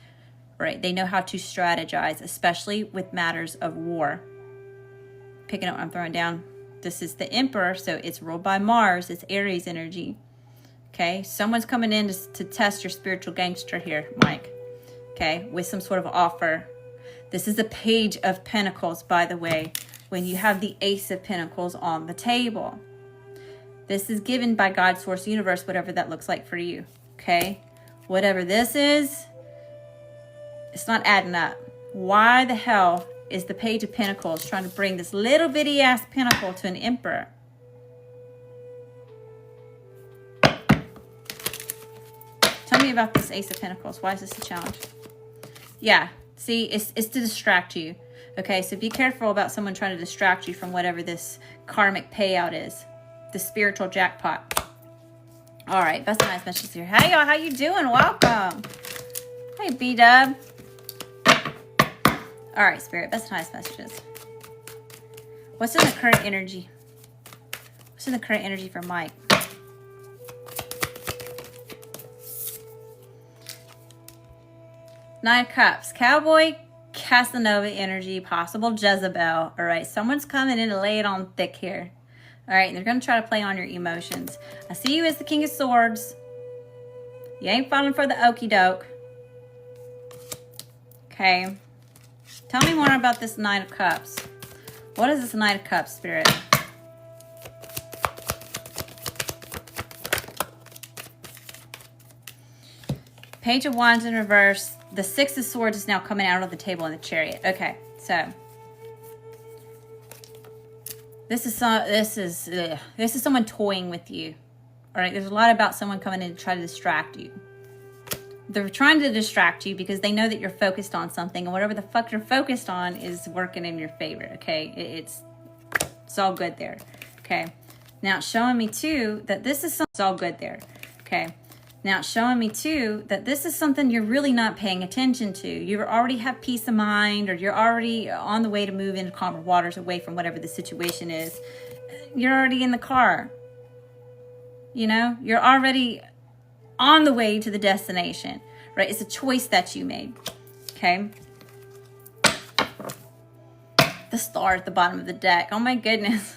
All right, they know how to strategize, especially with matters of war. Picking up what I'm throwing down. This is the Emperor, so it's ruled by Mars. It's Aries energy. Okay, someone's coming in to test your spiritual gangster here, Mike. Okay, with some sort of offer. This is the Page of Pentacles, by the way, when you have the Ace of Pentacles on the table. This is given by God, Source, Universe, whatever that looks like for you, okay? Whatever this is, it's not adding up. Why the hell is the Page of Pentacles trying to bring this little bitty ass pentacle to an Emperor? Tell me about this Ace of Pentacles. Why is this a challenge? Yeah, see, it's to distract you, okay? So be careful about someone trying to distract you from whatever this karmic payout is. The spiritual jackpot. All right, best of nice messages here. Hey y'all, how you doing? Welcome. Hey B-Dub. All right, Spirit, best of nice messages. What's in the current energy? What's in the current energy for Mike? Nine of Cups. Cowboy, Casanova energy, possible Jezebel. All right, someone's coming in to lay it on thick here. All right, and they're going to try to play on your emotions. I see you as the King of Swords. You ain't falling for the okie doke. Okay. Tell me more about this Knight of Cups. What is this Knight of Cups, Spirit? Page of Wands in reverse. The Six of Swords is now coming out of the table in the Chariot. Okay, so This is someone toying with you. All right, there's a lot about someone coming in to try to distract you. They're trying to distract you because they know that you're focused on something, and whatever the fuck you're focused on is working in your favor, okay? It's all good there, okay? Now, it's showing me, too, that this is something... It's all good there, okay? Now, it's showing me, too, that this is something you're really not paying attention to. You already have peace of mind, or you're already on the way to move into calmer waters away from whatever the situation is. You're already in the car. You know? You're already on the way to the destination, right? It's a choice that you made, okay? The star at the bottom of the deck. Oh, my goodness.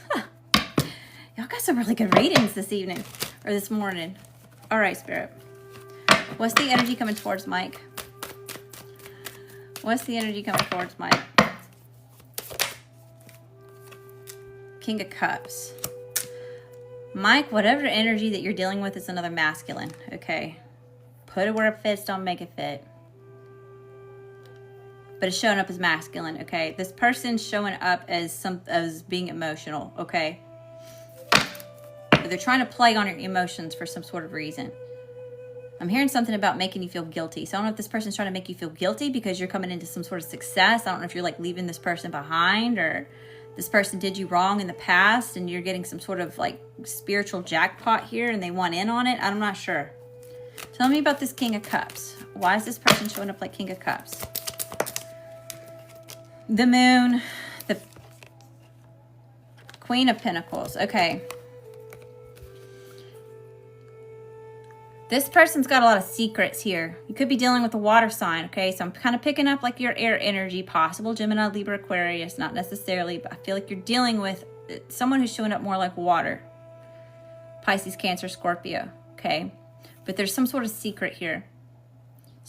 Y'all got some really good readings this evening, or this morning. All right, Spirit. What's the energy coming towards Mike? What's the energy coming towards Mike? King of Cups. Mike, whatever energy that you're dealing with is another masculine, okay? Put it where it fits, don't make it fit. But it's showing up as masculine, okay? This person's showing up as being emotional, okay? But they're trying to play on your emotions for some sort of reason. I'm hearing something about making you feel guilty. So I don't know if this person's trying to make you feel guilty because you're coming into some sort of success. I don't know if you're like leaving this person behind, or this person did you wrong in the past and you're getting some sort of like spiritual jackpot here and they want in on it. I'm not sure. Tell me about this King of Cups. Why is this person showing up like King of Cups? The Moon, the Queen of Pentacles. Okay. This person's got a lot of secrets here. You could be dealing with a water sign, okay? So I'm kind of picking up like your air energy, possible Gemini, Libra, Aquarius, not necessarily, but I feel like you're dealing with someone who's showing up more like water. Pisces, Cancer, Scorpio, okay? But there's some sort of secret here.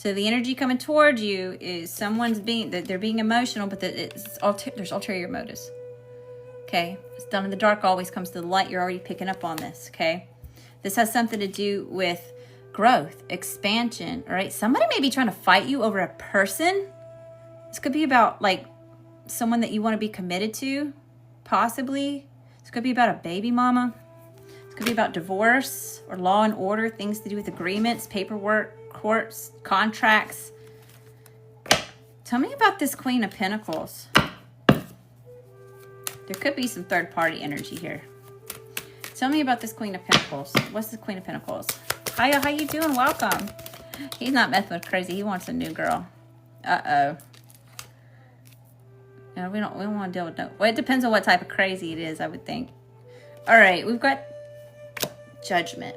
So the energy coming towards you is they're being emotional, but there's ulterior motives. Okay? What's done in the dark always comes to the light. You're already picking up on this, okay? This has something to do with growth, expansion, all right? Somebody may be trying to fight you over a person. This could be about, like, someone that you want to be committed to, possibly. This could be about a baby mama. This could be about divorce or law and order, things to do with agreements, paperwork, courts, contracts. Tell me about this Queen of Pentacles. There could be some third-party energy here. Tell me about this Queen of Pentacles. What's the Queen of Pentacles? Hiya, how you doing? Welcome. He's not messing with crazy. He wants a new girl. Uh-oh. No, we don't want to deal with no. Well, it depends on what type of crazy it is, I would think. All right, we've got Judgment.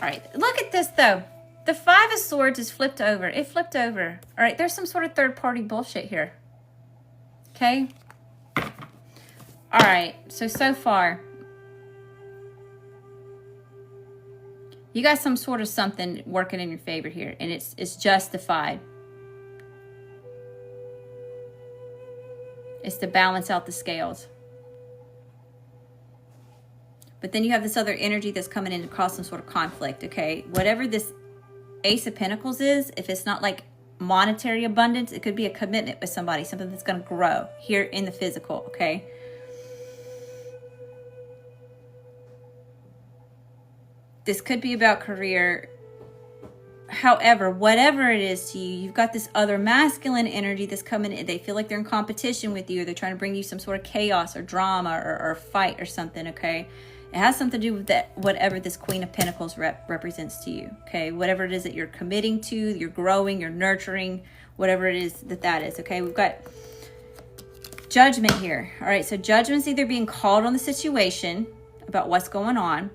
All right, look at this though. The Five of Swords is flipped over. It flipped over. All right, there's some sort of third-party bullshit here. Okay? All right, so far, you got some sort of something working in your favor here, and it's justified. It's to balance out the scales. But then you have this other energy that's coming in to cause some sort of conflict, okay? Whatever this Ace of Pentacles is, if it's not like monetary abundance, it could be a commitment with somebody, something that's going to grow here in the physical, okay? This could be about career. However, whatever it is to you, you've got this other masculine energy that's coming in. They feel like they're in competition with you. Or they're trying to bring you some sort of chaos or drama or fight or something, okay? It has something to do with that, whatever this Queen of Pentacles represents to you, okay? Whatever it is that you're committing to, you're growing, you're nurturing, whatever it is that is, okay? We've got Judgment here. All right, so Judgment's either being called on the situation about what's going on,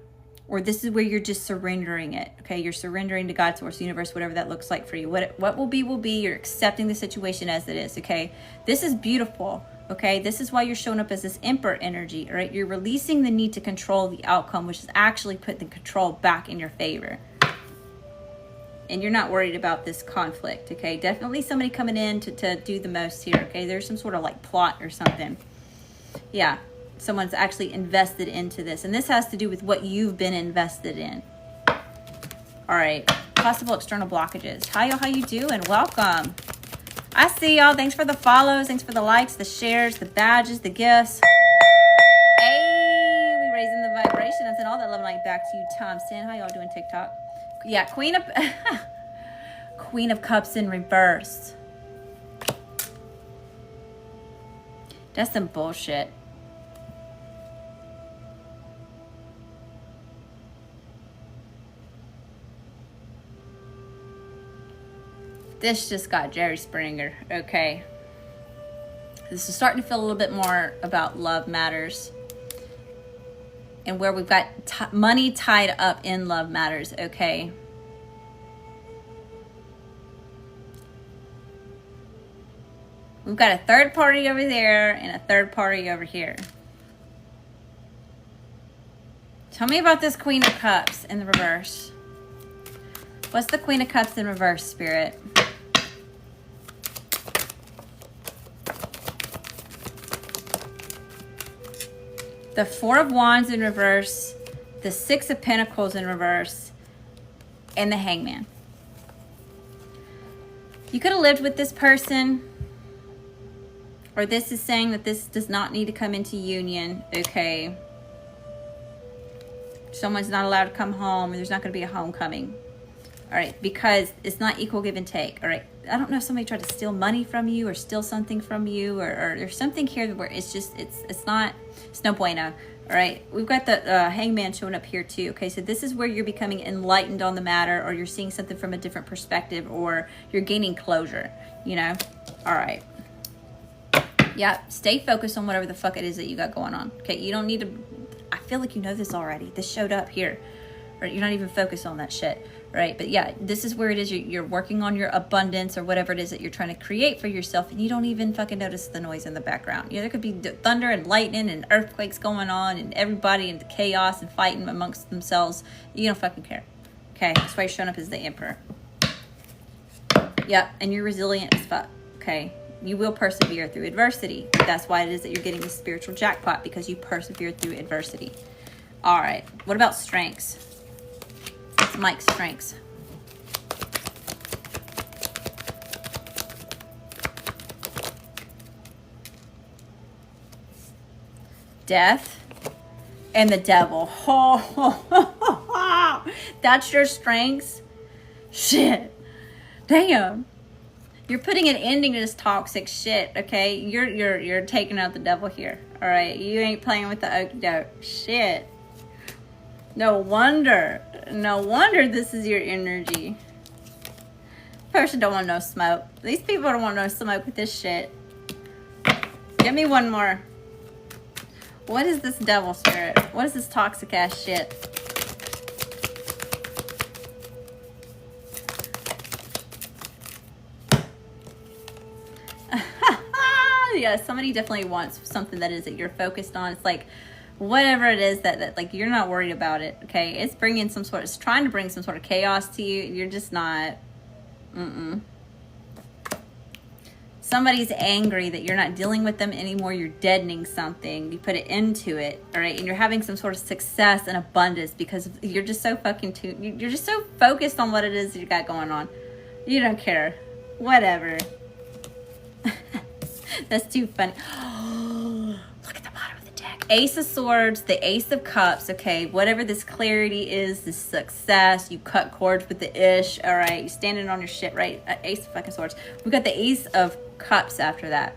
or this is where you're just surrendering it, okay? You're surrendering to God, source, universe, whatever that looks like for you. What will be, will be. You're accepting the situation as it is, okay? This is beautiful, okay? This is why you're showing up as this Emperor energy, all right? You're releasing the need to control the outcome, which is actually putting the control back in your favor. And you're not worried about this conflict, okay? Definitely somebody coming in to do the most here, okay? There's some sort of like plot or something. Yeah. Someone's actually invested into this. And this has to do with what you've been invested in. All right. Possible external blockages. Hi, y'all. How you doing? Welcome. I see y'all. Thanks for the follows. Thanks for the likes, the shares, the badges, the gifts. Hey, we raising the vibration. I send all that love and light back to you, Tom Stan. How y'all doing, TikTok? Yeah, Queen of Cups in reverse. That's some bullshit. This just got Jerry Springer, okay? This is starting to feel a little bit more about love matters. And where we've got money tied up in love matters, okay? We've got a third party over there and a third party over here. Tell me about this Queen of Cups in the reverse. What's the Queen of Cups in reverse, Spirit? The Four of Wands in reverse, the Six of Pentacles in reverse, and the Hangman. You could have lived with this person, or this is saying that this does not need to come into union, okay? Someone's not allowed to come home, or there's not going to be a homecoming. All right, because it's not equal give and take. All right, I don't know if somebody tried to steal money from you or steal something from you, or there's something here where it's just, it's no bueno. All right, we've got the Hangman showing up here too. Okay, so this is where you're becoming enlightened on the matter, or you're seeing something from a different perspective, or you're gaining closure, you know? All right. Yeah, stay focused on whatever the fuck it is that you got going on. Okay, you don't need to, I feel like you know this already. This showed up here. or you're not even focused on that shit, right? But yeah, this is where it is. You're working on your abundance or whatever it is that you're trying to create for yourself, and you don't even fucking notice the noise in the background. You know, there could be thunder and lightning and earthquakes going on, and everybody into chaos and fighting amongst themselves. You don't fucking care. Okay, that's why you're showing up as the Emperor. Yep, and you're resilient as fuck. Okay, you will persevere through adversity. That's why it is that you're getting the spiritual jackpot, because you persevered through adversity. All right, what about strengths? What's Mike's strengths? Death and the devil. Oh, that's your strengths? Shit. Damn. You're putting an ending to this toxic shit, okay? You're taking out the devil here, all right? You ain't playing with the okie doke. Shit. No wonder this is your energy. Person don't want no smoke. These people don't want no smoke with this shit. Give me one more. What is this devil spirit? What is this toxic ass shit? Yeah, somebody definitely wants something that is that you're focused on. It's like whatever it is that like you're not worried about it. Okay, it's bringing some sort. It's trying to bring some sort of chaos to you. You're just not. Somebody's angry that you're not dealing with them anymore. You're deadening something. You put it into it, all right, and you're having some sort of success and abundance because you're just so fucking you're just so focused on what it is you got going on. You don't care. Whatever. That's too funny. Look at the bottom of the deck. Ace of Swords, the Ace of Cups, okay? Whatever this clarity is, this success, you cut cords with the ish, all right? You're standing on your shit, right? Ace of fucking Swords. We got the Ace of Cups after that,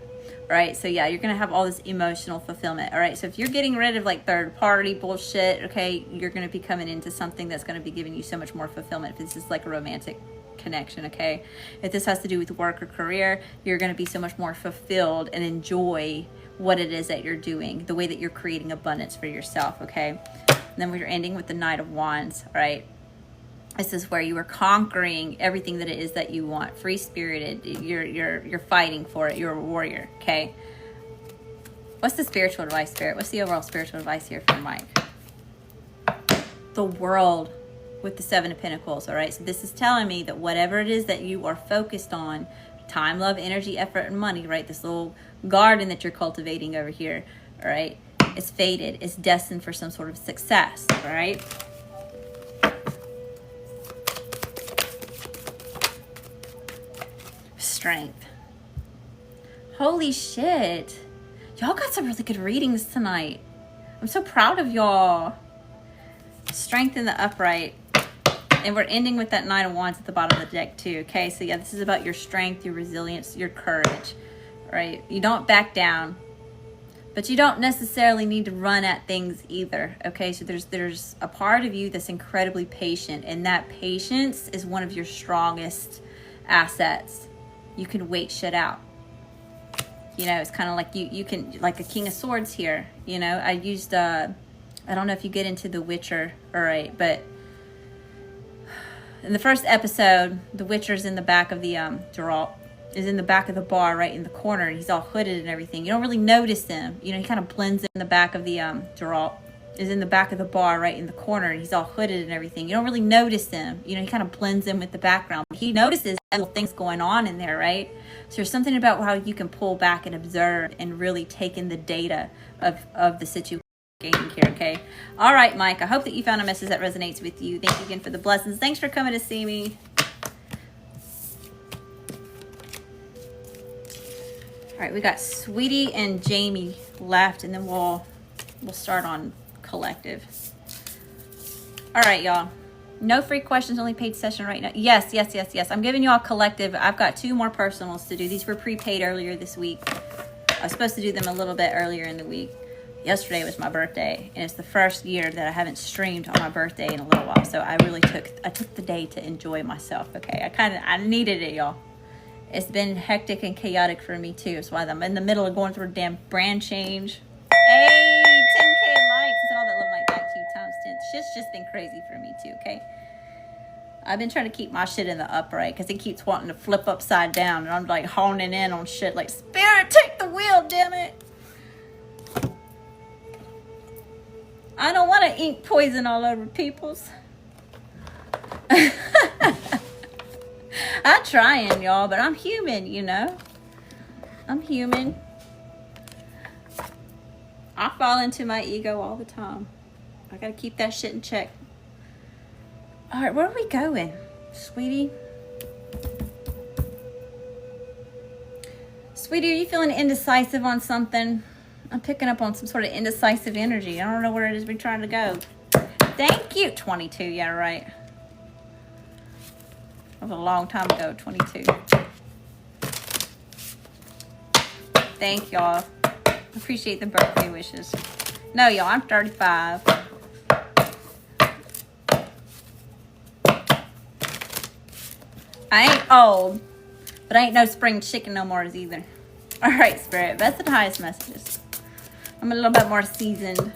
right? So yeah, you're going to have all this emotional fulfillment, all right? So if you're getting rid of like third party bullshit, okay, you're going to be coming into something that's going to be giving you so much more fulfillment. If this is like a romantic connection, okay? If this has to do with work or career, you're going to be so much more fulfilled and enjoy what it is that you're doing, the way that you're creating abundance for yourself, okay? And then we're ending with the Knight of Wands, right? This is where you are conquering everything that it is that you want, free-spirited. You're fighting for it. You're a warrior, okay? What's the spiritual advice, Spirit? What's the overall spiritual advice here from Mike? The World with the Seven of Pentacles, all right? So this is telling me that whatever it is that you are focused on, time, love, energy, effort, and money, right? This little garden that you're cultivating over here, all right? It's fated. It's destined for some sort of success, all right? Strength. Holy shit. Y'all got some really good readings tonight. I'm so proud of y'all. Strength in the upright. And we're ending with that Knight of Wands at the bottom of the deck too, okay? So yeah, this is about your strength, your resilience, your courage, right? You don't back down, but you don't necessarily need to run at things either, okay? So there's a part of you that's incredibly patient, and that patience is one of your strongest assets. You can wait shit out. You know, it's kind of like you can, like a King of Swords here, you know? I used, I don't know if you get into The Witcher, all right, but in the first episode, the Witcher's in the back of the Geralt is in the back of the bar, right in the corner, and he's all hooded and everything. You don't really notice him. You know, he kind of blends in the back of the Geralt is in the back of the bar, right in the corner, and he's all hooded and everything. You don't really notice him. You know, he kind of blends in with the background. He notices little things going on in there, right? So there's something about how you can pull back and observe and really take in the data of the situation. Here, okay? All right, Mike, I hope that you found a message that resonates with you. Thank you again for the blessings. Thanks for coming to see me. All right, we got Sweetie and Jamie left, and then we'll start on collective. All right, y'all. No free questions, only paid session right now. Yes. I'm giving you all collective. I've got 2 more personals to do. These were prepaid earlier this week. I was supposed to do them a little bit earlier in the week. Yesterday was my birthday, and it's the first year that I haven't streamed on my birthday in a little while. So I really took the day to enjoy myself. Okay, I needed it, y'all. It's been hectic and chaotic for me too. So I'm in the middle of going through a damn brand change. Hey, 10K likes. And all that love like back to you times 10. shit's just been crazy for me too, okay? I've been trying to keep my shit in the upright because it keeps wanting to flip upside down. And I'm like honing in on shit like, Spirit, take the wheel, damn it. I don't want to ink poison all over people's. I'm trying, y'all, but I'm human, you know? I'm human. I fall into my ego all the time. I gotta keep that shit in check. All right, where are we going, sweetie? Sweetie, are you feeling indecisive on something? I'm picking up on some sort of indecisive energy. I don't know where it is we're trying to go. Thank you. 22, yeah, right. That was a long time ago, 22. Thank y'all. Appreciate the birthday wishes. No, y'all, I'm 35. I ain't old, but I ain't no spring chicken no more either. All right, Spirit, best and highest messages. I'm a little bit more seasoned.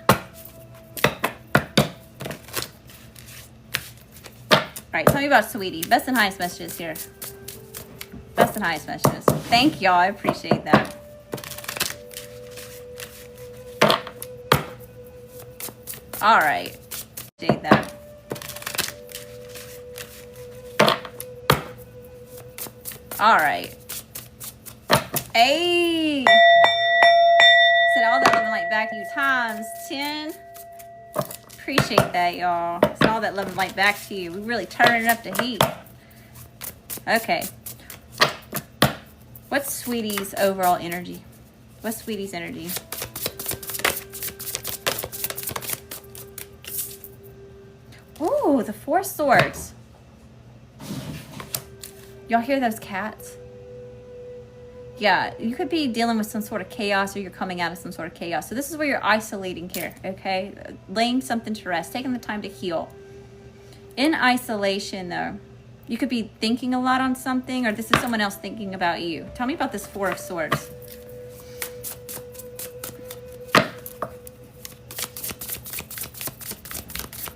All right, tell me about Sweetie. Best and highest messages here. Best and highest messages. Thank y'all. I appreciate that. All right. Appreciate that. All right. Hey. Said all that love and light back to you times 10. Appreciate that, y'all. Said all that love and light back to you. We really turning it up to heat. Okay. What's Sweetie's overall energy? What's Sweetie's energy? Ooh, the Four Swords. Y'all hear those cats? Yeah, you could be dealing with some sort of chaos, or you're coming out of some sort of chaos. So this is where you're isolating here, okay? Laying something to rest, taking the time to heal. In isolation, though, you could be thinking a lot on something, or this is someone else thinking about you. Tell me about this Four of Swords.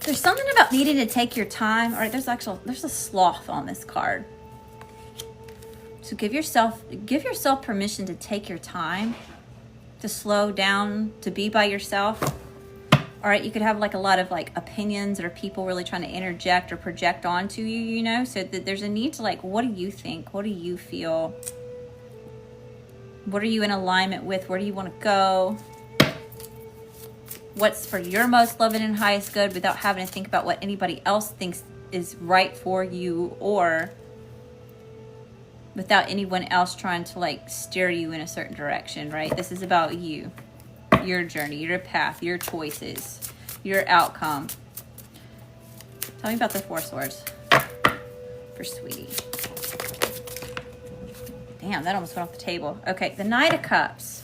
There's something about needing to take your time. All right, there's a sloth on this card. So give yourself permission to take your time, to slow down, to be by yourself. All right, you could have like a lot of like opinions or people really trying to interject or project onto you, you know? So that there's a need to like, what do you think? What do you feel? What are you in alignment with? Where do you want to go? What's for your most loving and highest good without having to think about what anybody else thinks is right for you, or without anyone else trying to like steer you in a certain direction, right? This is about you, your journey, your path, your choices, your outcome. Tell me about the Four Swords for Sweetie. Damn, that almost went off the table. Okay, the Knight of Cups.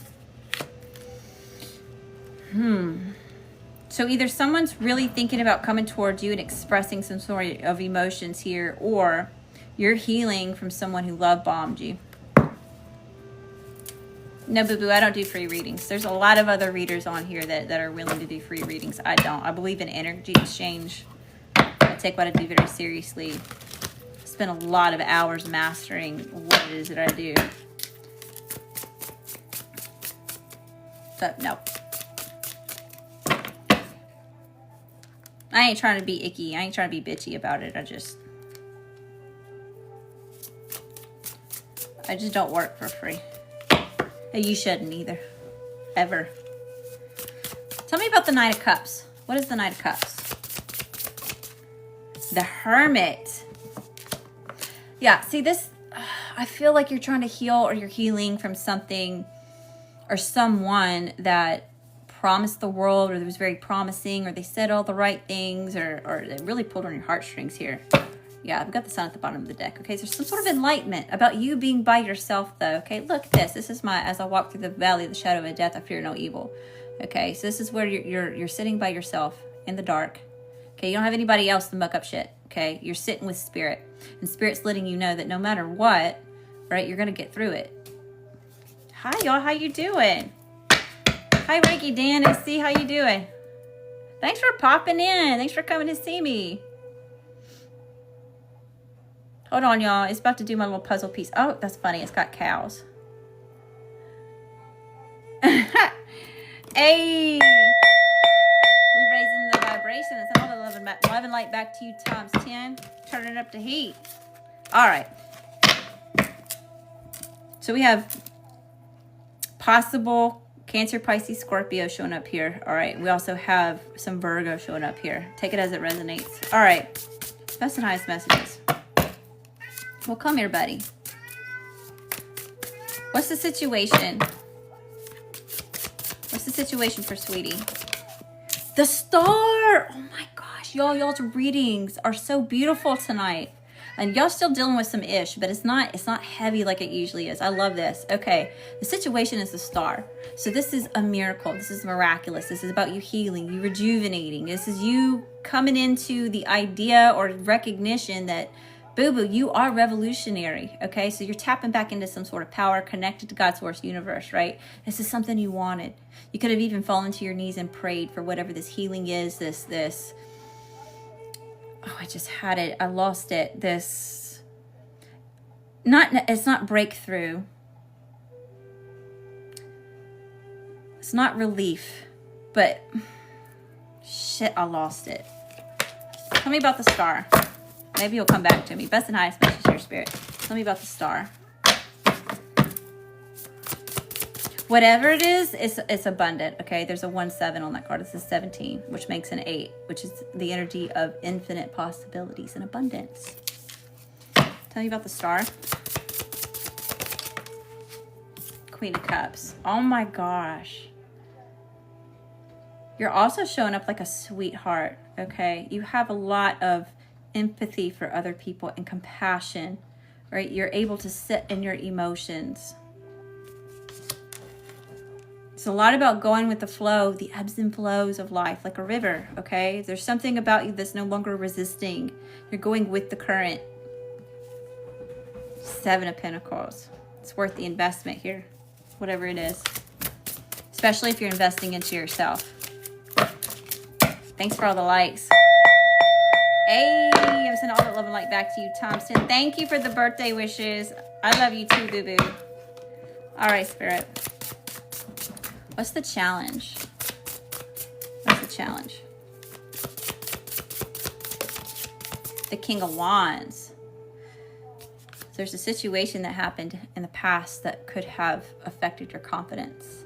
So either someone's really thinking about coming towards you and expressing some sort of emotions here, or you're healing from someone who love bombed you. No, boo-boo, I don't do free readings. There's a lot of other readers on here that are willing to do free readings. I don't. I believe in energy exchange. I take what I do very seriously. I spend a lot of hours mastering what it is that I do. So, no. I ain't trying to be icky. I ain't trying to be bitchy about it. I just don't work for free. And you shouldn't either. Ever. Tell me about the Knight of Cups. What is the Knight of Cups? The Hermit. Yeah, see this, I feel like you're trying to heal, or you're healing from something or someone that promised the world, or that was very promising, or they said all the right things, or they really pulled on your heartstrings here. Yeah, I've got the Sun at the bottom of the deck. Okay, so there's some sort of enlightenment about you being by yourself, though. Okay, look at this. This is my, as I walk through the valley of the shadow of death, I fear no evil. Okay, so this is where you're sitting by yourself in the dark. Okay, you don't have anybody else to muck up shit. Okay, you're sitting with Spirit, and Spirit's letting you know that no matter what, right, you're gonna get through it. Hi, y'all. How you doing? Hi, Reiki Dan. I see. How you doing? Thanks for popping in. Thanks for coming to see me. Hold on, y'all. It's about to do my little puzzle piece. Oh, that's funny. It's got cows. Hey! We're raising the vibration. It's another love and light back to you times 10. Turn it up to heat. All right. So we have possible Cancer, Pisces, Scorpio showing up here. All right. We also have some Virgo showing up here. Take it as it resonates. All right. Best and highest messages. Well, come here, buddy. What's the situation? What's the situation for sweetie? The star. Oh my gosh, y'all's readings are so beautiful tonight. And y'all still dealing with some ish, but it's not heavy like it usually is. I love this. Okay, the situation is the star. So this is a miracle. This is miraculous. This is about you healing, you rejuvenating. This is you coming into the idea or recognition that, boo-boo, you are revolutionary, okay? So you're tapping back into some sort of power connected to God's source universe, right? This is something you wanted. You could have even fallen to your knees and prayed for whatever this healing is, this oh, I just had it. I lost it. It's not breakthrough. It's not relief, but shit, I lost it. Tell me about the star. Maybe you'll come back to me. Best and highest message to your spirit. Tell me about the star. Whatever it is, it's abundant, okay? There's a 1-7 on that card. It's a 17, which makes an 8, which is the energy of infinite possibilities and abundance. Tell me about the star. Queen of Cups. Oh my gosh. You're also showing up like a sweetheart, okay? You have a lot of empathy for other people and compassion, right? You're able to sit in your emotions. It's a lot about going with the flow, the ebbs and flows of life, like a river, okay? There's something about you that's no longer resisting. You're going with the current. 7 of Pentacles. It's worth the investment here, whatever it is. Especially if you're investing into yourself. Thanks for all the likes. Hey, I'm sending all that love and light back to you, Thompson. Thank you for the birthday wishes. I love you too, boo-boo. All right, Spirit. What's the challenge? What's the challenge? The King of Wands. There's a situation that happened in the past that could have affected your confidence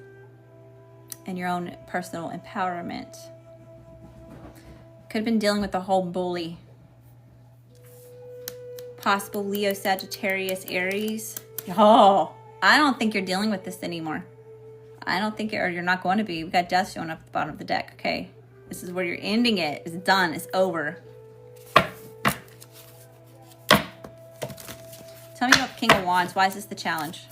and your own personal empowerment. Could have been dealing with the whole bully. Possible Leo, Sagittarius, Aries. Oh, I don't think you're dealing with this anymore. I don't think you're not going to be. We got death showing up at the bottom of the deck, okay? This is where you're ending it. It's done. It's over. Tell me about the King of Wands. Why is this the challenge?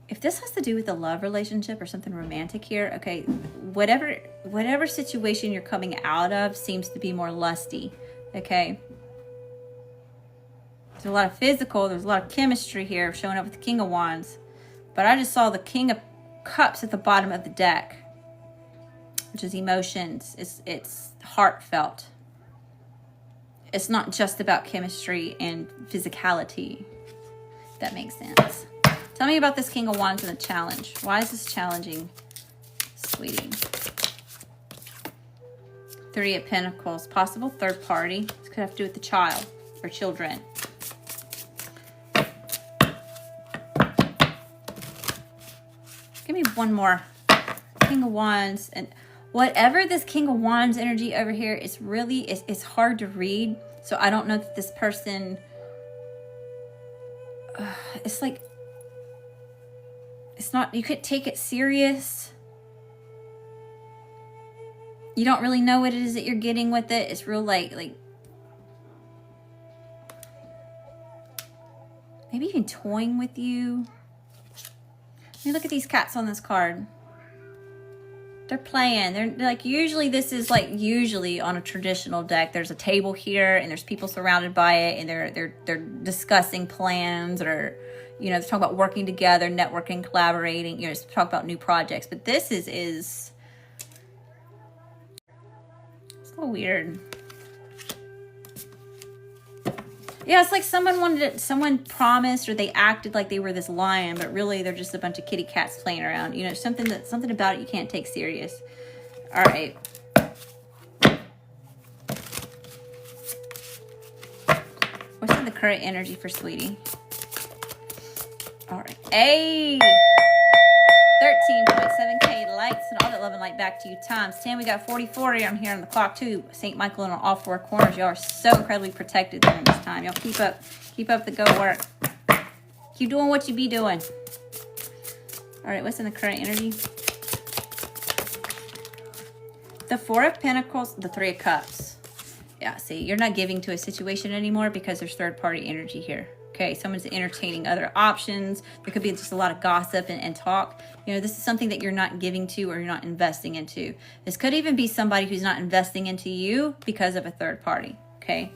If this has to do with a love relationship or something romantic here, okay, whatever situation you're coming out of seems to be more lusty, okay? There's a lot of physical, there's a lot of chemistry here showing up with the King of Wands. But I just saw the King of Cups at the bottom of the deck, which is emotions. It's heartfelt. It's not just about chemistry and physicality, if that makes sense. Tell me about this King of Wands and the challenge. Why is this challenging, sweetie? 3 of Pentacles. Possible third party. This could have to do with the child or children. Give me one more. King of Wands. And whatever this King of Wands energy over here is really, it's hard to read. So I don't know that this person, it's like, it's not, you could take it serious. You don't really know what it is that you're getting with it. It's real like maybe even toying with you. Let me look at these cats on this card. They're playing. They're like, usually this is like, usually on a traditional deck, there's a table here and there's people surrounded by it and they're discussing plans or, you know, they're talking about working together, networking, collaborating, you know, talk about new projects. But this is So weird. Yeah, it's like someone promised, or they acted like they were this lion, but really they're just a bunch of kitty cats playing around. You know, something about it you can't take serious. All right. What's in the current energy for Sweetie? All right. Hey! 13.7K likes and all that love and light back to you. Times 10. We got 44 on here on the clock too. St. Michael in all four corners. Y'all are so incredibly protected during this time. Y'all keep up the go work. Keep doing what you be doing. All right, what's in the current energy? The Four of Pentacles, the Three of Cups. Yeah, see, you're not giving to a situation anymore because there's third-party energy here. Okay, someone's entertaining other options. There could be just a lot of gossip and talk. You know, this is something that you're not giving to or you're not investing into. This could even be somebody who's not investing into you because of a third party. Okay,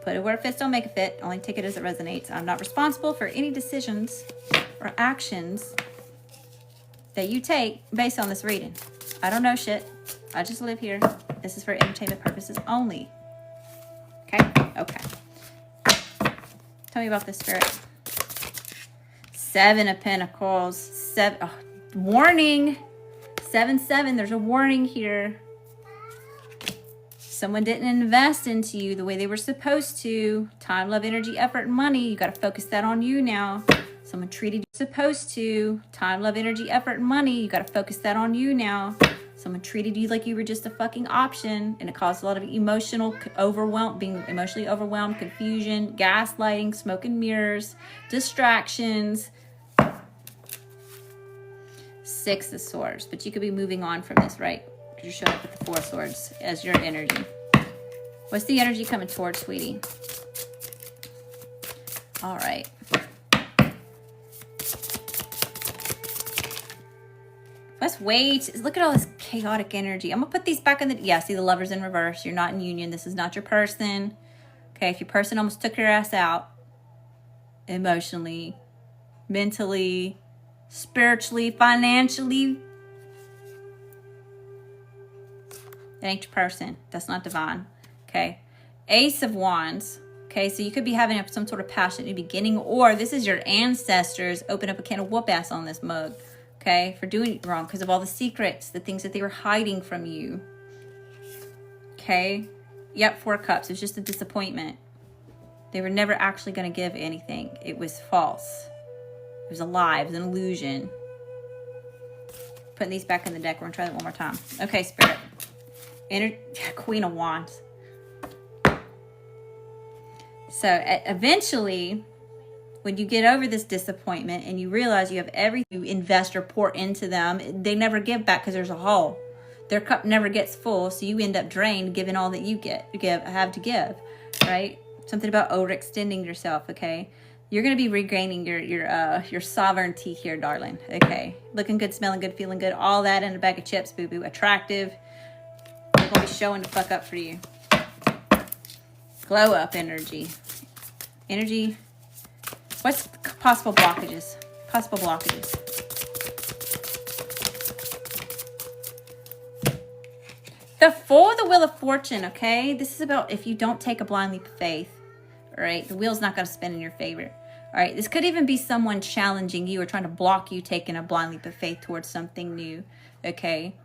put it where it fits, don't make it fit. Only take it as it resonates. I'm not responsible for any decisions or actions that you take based on this reading. I don't know shit. I just live here. This is for entertainment purposes only. Okay? Okay. Tell me about this, Spirit. Seven of Pentacles. Warning. 7-7. There's a warning here. Someone didn't invest into you the way they were supposed to. Time, love, energy, effort, and money. You got to focus that on you now. Someone treated you supposed to. Time, love, energy, effort, and money. You got to focus that on you now. Someone treated you like you were just a fucking option, and it caused a lot of emotional overwhelm, being emotionally overwhelmed, confusion, gaslighting, smoke and mirrors, distractions. Six of Swords, but you could be moving on from this, right? You're showing up with the Four of Swords as your energy. What's the energy coming towards, Sweetie? All right. Let's wait. Look at all this chaotic energy. I'm going to put these back in the... Yeah, see the Lovers in reverse. You're not in union. This is not your person. Okay, if your person almost took your ass out emotionally, mentally, spiritually, financially, that ain't your person. That's not divine. Okay. Ace of Wands. Okay, so you could be having some sort of passionate new beginning, or this is your ancestors open up a can of whoop ass on this mug. Okay, for doing it wrong because of all the secrets, the things that they were hiding from you. Okay. Yep, Four Cups. It was just a disappointment. They were never actually going to give anything. It was false. It was a lie. It was an illusion. Putting these back in the deck. We're going to try that one more time. Okay, Spirit. Queen of Wands. So eventually, when you get over this disappointment and you realize you have everything you invest or pour into them, they never give back because there's a hole. Their cup never gets full, so you end up drained, giving all that you have to give, right? Something about overextending yourself, okay? You're going to be regaining your sovereignty here, darling, okay? Looking good, smelling good, feeling good, all that in a bag of chips, boo-boo. Attractive. They're going to be showing the fuck up for you. Glow up energy. Energy. What's possible blockages? Possible blockages. The Fool of the Wheel of Fortune, okay? This is about if you don't take a blind leap of faith, all right? The wheel's not going to spin in your favor, all right? This could even be someone challenging you or trying to block you taking a blind leap of faith towards something new, okay?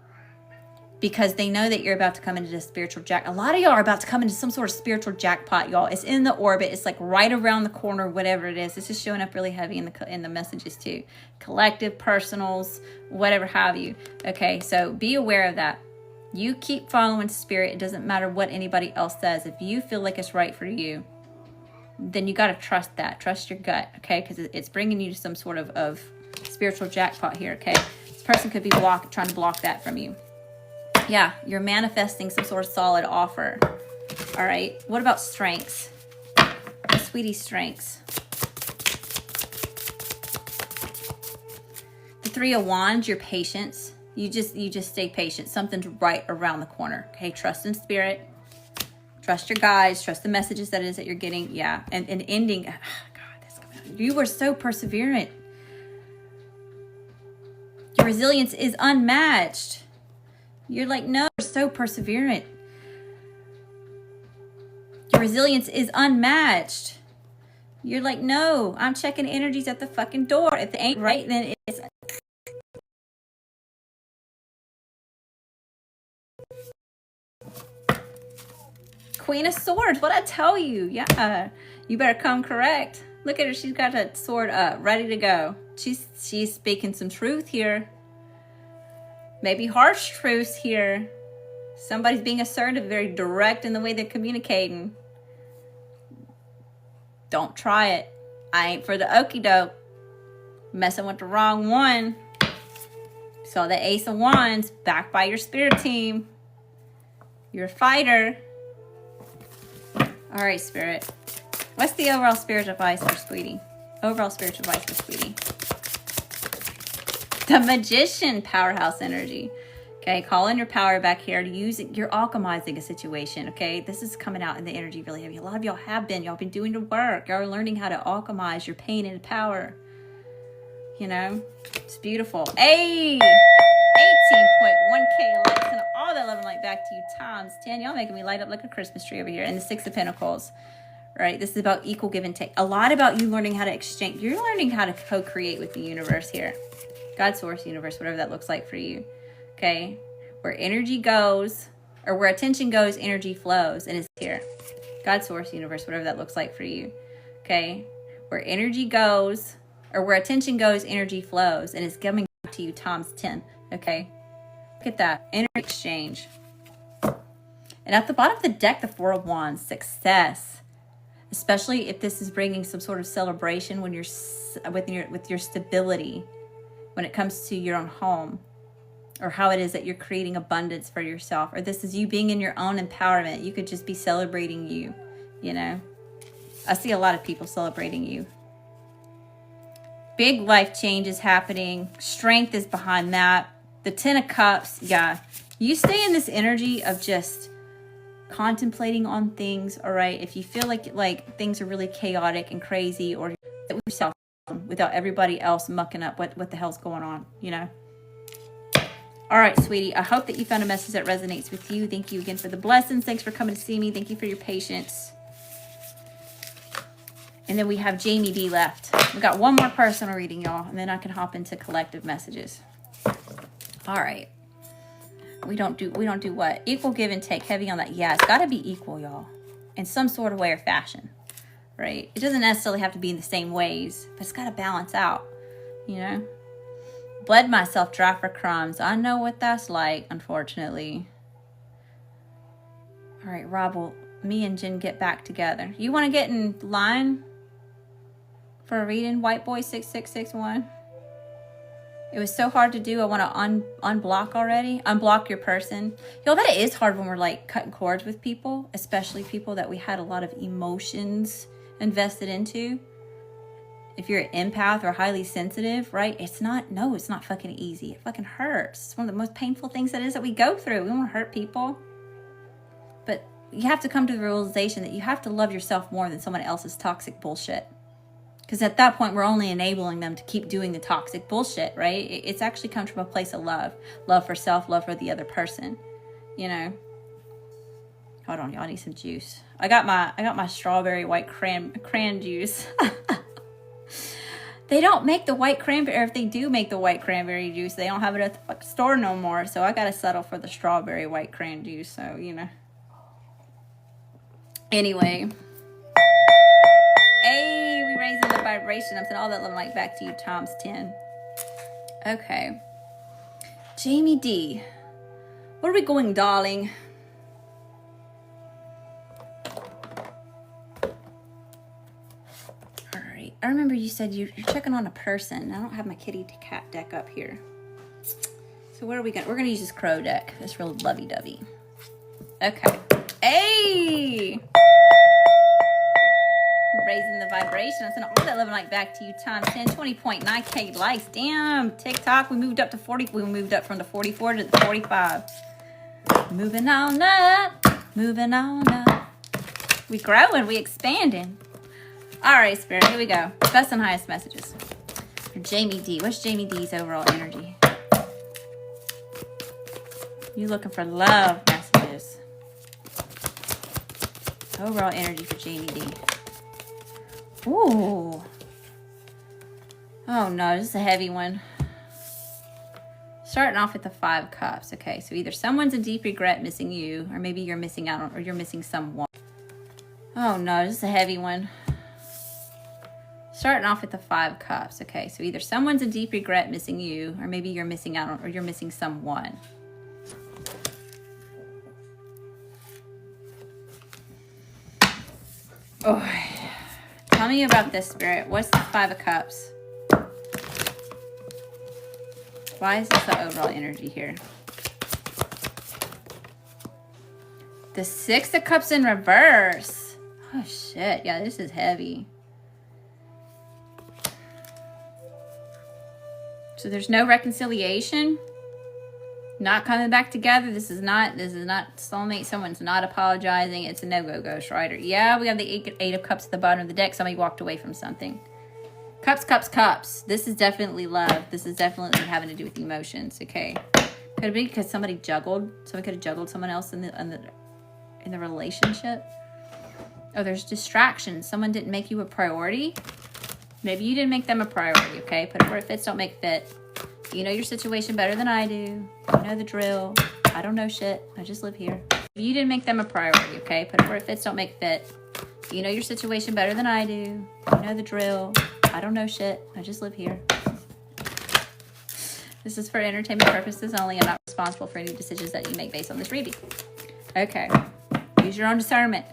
Because they know that you're about to come into the spiritual jackpot. A lot of y'all are about to come into some sort of spiritual jackpot, y'all. It's in the orbit. It's like right around the corner, whatever it is. This is showing up really heavy in the messages too. Collective, personals, whatever have you. Okay, so be aware of that. You keep following spirit. It doesn't matter what anybody else says. If you feel like it's right for you, then you got to trust that. Trust your gut, okay? Because it's bringing you to some sort of spiritual jackpot here, okay? This person could be trying to block that from you. Yeah, you're manifesting some sort of solid offer. All right. What about strengths? Sweetie, strengths. The Three of Wands, your patience. You just stay patient. Something's right around the corner. Okay, trust in spirit. Trust your guides. Trust the messages that it is that you're getting. Yeah, and ending. Oh, God, that's coming out. You were so perseverant. Your resilience is unmatched. You're like, no, you're so perseverant. Your resilience is unmatched. You're like, no, I'm checking energies at the fucking door. If it ain't right, then it's... Queen of Swords, what'd I tell you? Yeah, you better come correct. Look at her, she's got that sword up, ready to go. She's speaking some truth here. Maybe harsh truths here. Somebody's being assertive, very direct in the way they're communicating. Don't try it. I ain't for the okie doke. Messing with the wrong one. So the Ace of Wands, backed by your spirit team. You're a fighter. All right, Spirit. What's the overall spiritual advice for Sweetie? Overall spiritual advice for Sweetie. The Magician, powerhouse energy. Okay, call in your power back here to use it. You're alchemizing a situation, okay? This is coming out in the energy really heavy. A lot of y'all have been. Y'all been doing the work. Y'all are learning how to alchemize your pain into power. You know? It's beautiful. Hey! 18.1K likes and all that love and light back to you times 10. Y'all making me light up like a Christmas tree over here. And the Six of Pentacles. Right? This is about equal give and take. A lot about you learning how to exchange. You're learning how to co-create with the universe here. God, source, universe, whatever that looks like for you. Okay? Where energy goes, or where attention goes, energy flows. And it's here. God, source, universe, whatever that looks like for you. Okay? Where energy goes, or where attention goes, energy flows. And it's coming back to you times 10. Okay? Look at that. Energy exchange. And at the bottom of the deck, the Four of Wands. Success. Especially if this is bringing some sort of celebration when you're with your stability when it comes to your own home, or how it is that you're creating abundance for yourself, or this is you being in your own empowerment. You could just be celebrating you, you know. I see a lot of people celebrating you. Big life change is happening. Strength is behind that. The Ten of Cups, yeah. You stay in this energy of just contemplating on things, all right? If you feel like things are really chaotic and crazy, or yourself without everybody else mucking up what the hell's going on, you know? All right, sweetie, I hope that you found a message that resonates with you. Thank you again for the blessings. Thanks for coming to see me. Thank you for your patience. And then we have Jamie D left. We got one more personal reading, y'all, and then I can hop into collective messages. All right. We don't do what? Equal give and take, heavy on that. Yeah, it's got to be equal, y'all, in some sort of way or fashion, right? It doesn't necessarily have to be in the same ways, but it's got to balance out, you know? Bled myself dry for crumbs. I know what that's like, unfortunately. All right, Rob, will me and Jen get back together? You want to get in line for a reading, White Boy 6661? It was so hard to do. I want to unblock already. Unblock your person. You know, that is hard when we're like cutting cords with people, especially people that we had a lot of emotions invested into. If you're an empath or highly sensitive, right? It's not fucking easy. It fucking hurts. It's one of the most painful things that we go through. We don't want to hurt people. But you have to come to the realization that you have to love yourself more than someone else's toxic bullshit. Because at that point, we're only enabling them to keep doing the toxic bullshit, right? It's actually comes from a place of love. Love for self, love for the other person, you know? Hold on, y'all, I need some juice. I got my strawberry white cran juice. They don't make the white cranberry, or if they do make the white cranberry juice, they don't have it at the fucking store no more. So I got to settle for the strawberry white cran juice, so, you know. Anyway. Hey, we raising the vibration. I'm sending all that love and light back to you times 10. Okay. Jamie D. Where are we going, darling? All right. I remember you said you're checking on a person. I don't have my kitty cat deck up here. So where are we going? We're going to use this crow deck. This real lovey-dovey. Okay. Hey! Raising the vibration. I'm sending all that love and light back to you times 10. 20.9K likes. Damn, TikTok. We moved up to 40. We moved up from the 44 to the 45. Moving on up. Moving on up. We growing. We expanding. All right, Spirit. Here we go. Best and highest messages. For Jamie D. What's Jamie D's overall energy? You looking for love messages. Overall energy for Jamie D. Ooh. Oh no, this is a heavy one. Starting off with the 5 of Cups. Okay, so either someone's in deep regret missing you, or maybe you're missing out on, or you're missing someone. Oh no, this is a heavy one. Starting off with the 5 of Cups. Okay, so either someone's in deep regret missing you, or maybe you're missing out on, or you're missing someone. Oh, tell me about this, Spirit. What's the 5 of Cups? Why is this the overall energy here? The 6 of Cups in reverse. Oh, shit. Yeah, this is heavy. So there's no reconciliation. Not coming back together. This is not soulmate. Someone's not apologizing. It's a no-go, Ghost Rider. Yeah, we have the 8 of Cups at the bottom of the deck. Somebody walked away from something. Cups, cups, cups. This is definitely love. This is definitely having to do with emotions. Okay, could it be because somebody juggled? Somebody could have juggled someone else in the relationship. Oh, there's distractions. Someone didn't make you a priority. Maybe you didn't make them a priority. Okay, put it where it fits. Don't make it fit. You know your situation better than I do. You know the drill. I don't know shit. I just live here. You didn't make them a priority. Okay, put it where it fits. Don't make it fit. You know your situation better than I do. You know the drill. I don't know shit. I just live here. This is for entertainment purposes only. I'm not responsible for any decisions that you make based on this reading. Okay. Use your own discernment.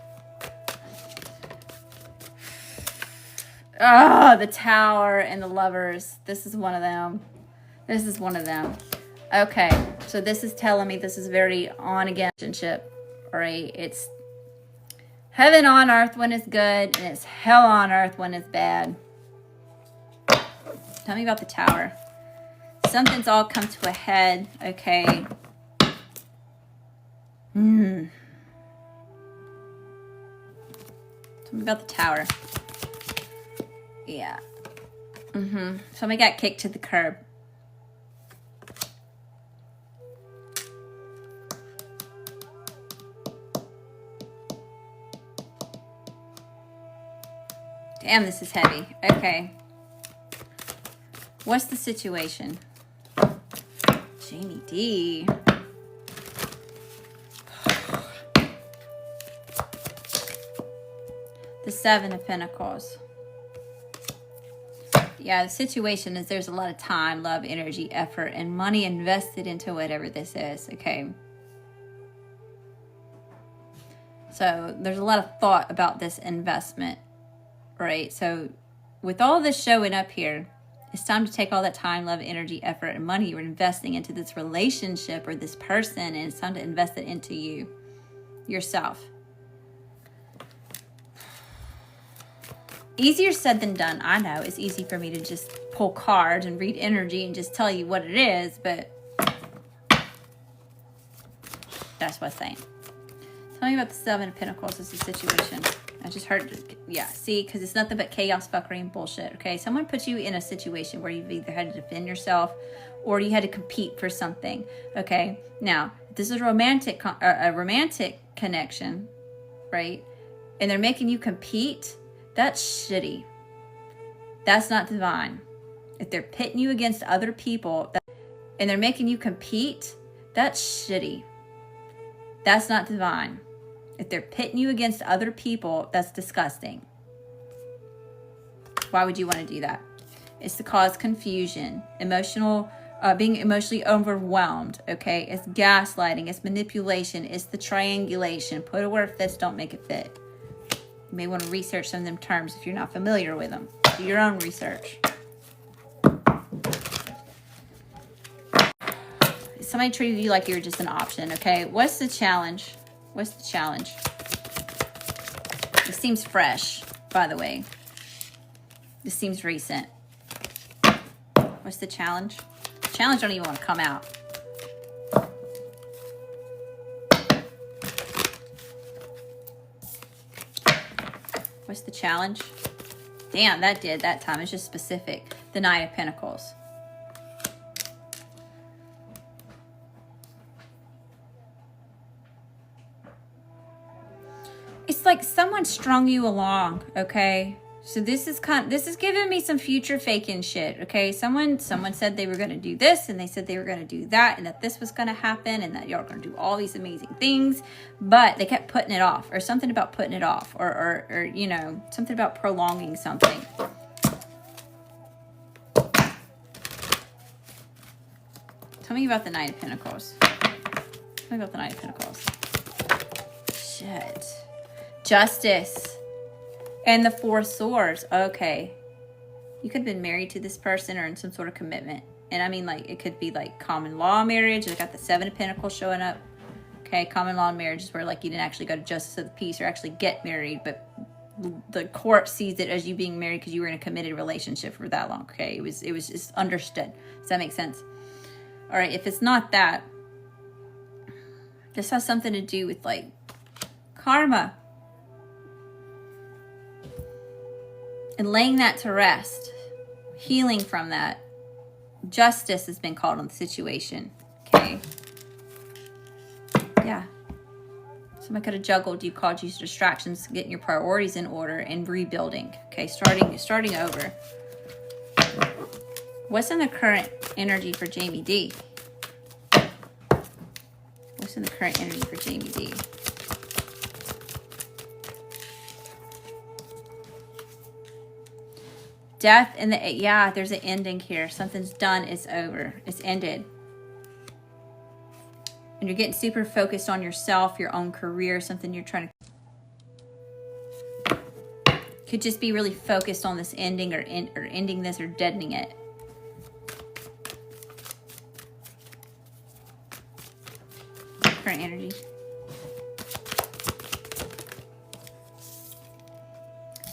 Oh, the Tower and the Lovers. This is one of them. This is one of them. Okay. So this is telling me this is very on-again relationship. Right? It's heaven on earth when it's good, and it's hell on earth when it's bad. Tell me about the Tower. Something's all come to a head. Okay. Tell me about the Tower. Yeah. Somebody got kicked to the curb. Damn, this is heavy. Okay. What's the situation? Jamie D. The 7 of Pentacles. Yeah, the situation is there's a lot of time, love, energy, effort, and money invested into whatever this is, okay? So there's a lot of thought about this investment, right? So with all this showing up here, it's time to take all that time, love, energy, effort, and money you're investing into this relationship or this person, and it's time to invest it into you, yourself. Easier said than done. I know it's easy for me to just pull cards and read energy and just tell you what it is, but that's what I'm saying. Tell me about the 7 of Pentacles as a situation. I just heard, yeah, see, because it's nothing but chaos, fuckery, and bullshit, okay? Someone put you in a situation where you've either had to defend yourself or you had to compete for something, okay? Now, if this is a romantic connection, right? And they're making you compete, that's shitty. That's not divine. If they're pitting you against other people and they're making you compete, that's shitty. That's not divine. If they're pitting you against other people, that's disgusting. Why would you want to do that? It's to cause confusion, being emotionally overwhelmed, okay? It's gaslighting, it's manipulation, it's the triangulation. Put it where it fits, don't make it fit. You may want to research some of them terms if you're not familiar with them. Do your own research. Somebody treated you like you're just an option, okay? What's the challenge? What's the challenge? This seems fresh, by the way. This seems recent. What's the challenge? The challenge don't even want to come out. What's the challenge? Damn, that did that time. It's just specific. The 9 of Pentacles. It's it's like someone strung you along, okay? So this is giving me some future faking shit, okay? Someone said they were going to do this, and they said they were going to do that, and that this was going to happen, and that y'all are going to do all these amazing things, but they kept putting it off, or something about putting it off, or you know, something about prolonging something. Tell me about the Knight of Pentacles. Tell me about the Knight of Pentacles. Shit. Justice. And the Four of Swords. Okay. You could have been married to this person or in some sort of commitment. And I mean, like, it could be like common law marriage. I got the Seven of Pentacles showing up. Okay, common law marriage is where, like, you didn't actually go to justice of the peace or actually get married, but the court sees it as you being married because you were in a committed relationship for that long. Okay, it was just understood. Does that make sense? All right, if it's not that, this has something to do with, like, karma. And laying that to rest. Healing from that. Justice has been called on the situation. Okay. Yeah. Somebody could have juggled you, called you distractions, getting your priorities in order, and rebuilding. Okay, starting over. What's in the current energy for Jamie D? What's in the current energy for Jamie D? Death and the, yeah, there's an ending here. Something's done, it's over, it's ended. And you're getting super focused on yourself, your own career, something you're trying to, could just be really focused on this ending, or ending this, or deadening it. Current energy.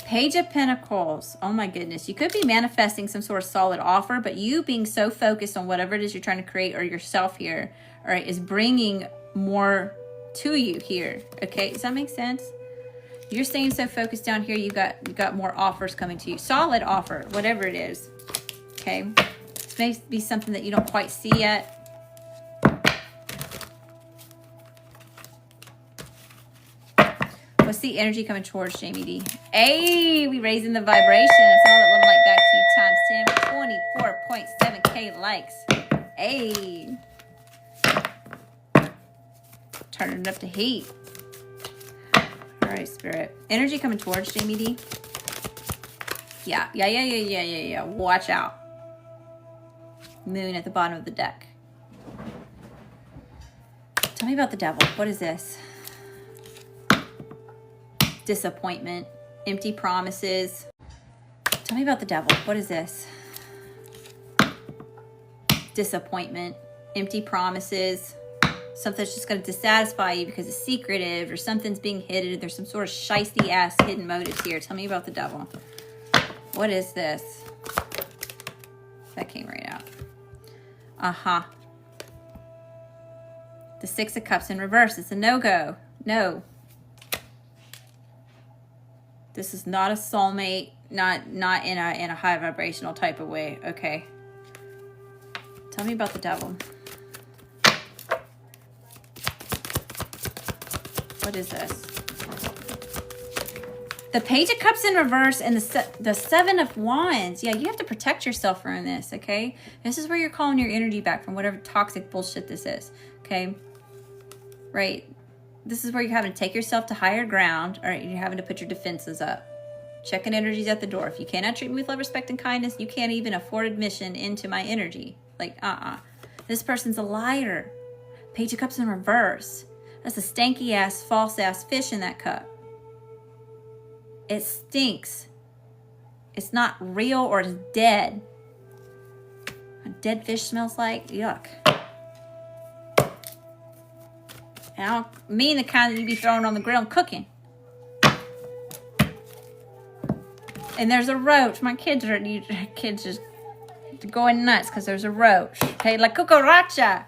Page of Pentacles. Oh my goodness. You could be manifesting some sort of solid offer, but you being so focused on whatever it is you're trying to create, or yourself here, all right, is bringing more to you here. Okay, does that make sense? You're staying so focused down here, you got more offers coming to you. Solid offer, whatever it is. Okay, this may be something that you don't quite see yet. What's the energy coming towards Jamie D? Hey, we raising the vibration. It's all that love light back to you times 10 with 24.7K likes. Hey. Turning it up to heat. All right, Spirit. Energy coming towards Jamie D. Yeah. Watch out. Moon at the bottom of the deck. Tell me about the devil. What is this? Disappointment, empty promises. Tell me about the devil. What is this? Disappointment, empty promises. Something's just going to dissatisfy you because it's secretive, or something's being hidden. There's some sort of shiesty ass hidden motives here. Tell me about the devil. What is this? That came right out. The Six of Cups in reverse. It's a no-go. No. This is not a soulmate, not in a high vibrational type of way. Okay. Tell me about the devil. What is this? The Page of Cups in reverse and the Seven of Wands. Yeah, you have to protect yourself from this, okay? This is where you're calling your energy back from whatever toxic bullshit this is, okay? Right? This is where you're having to take yourself to higher ground, or you're having to put your defenses up. Checking energies at the door. If you cannot treat me with love, respect, and kindness, you can't even afford admission into my energy. Like, This person's a liar. Page of Cups in reverse. That's a stanky ass, false ass fish in that cup. It stinks. It's not real, or it's dead. A dead fish smells like, yuck. And I don't mean the kind that you be throwing on the grill and cooking. And there's a roach. My kids just going nuts because there's a roach. Okay, la cucaracha.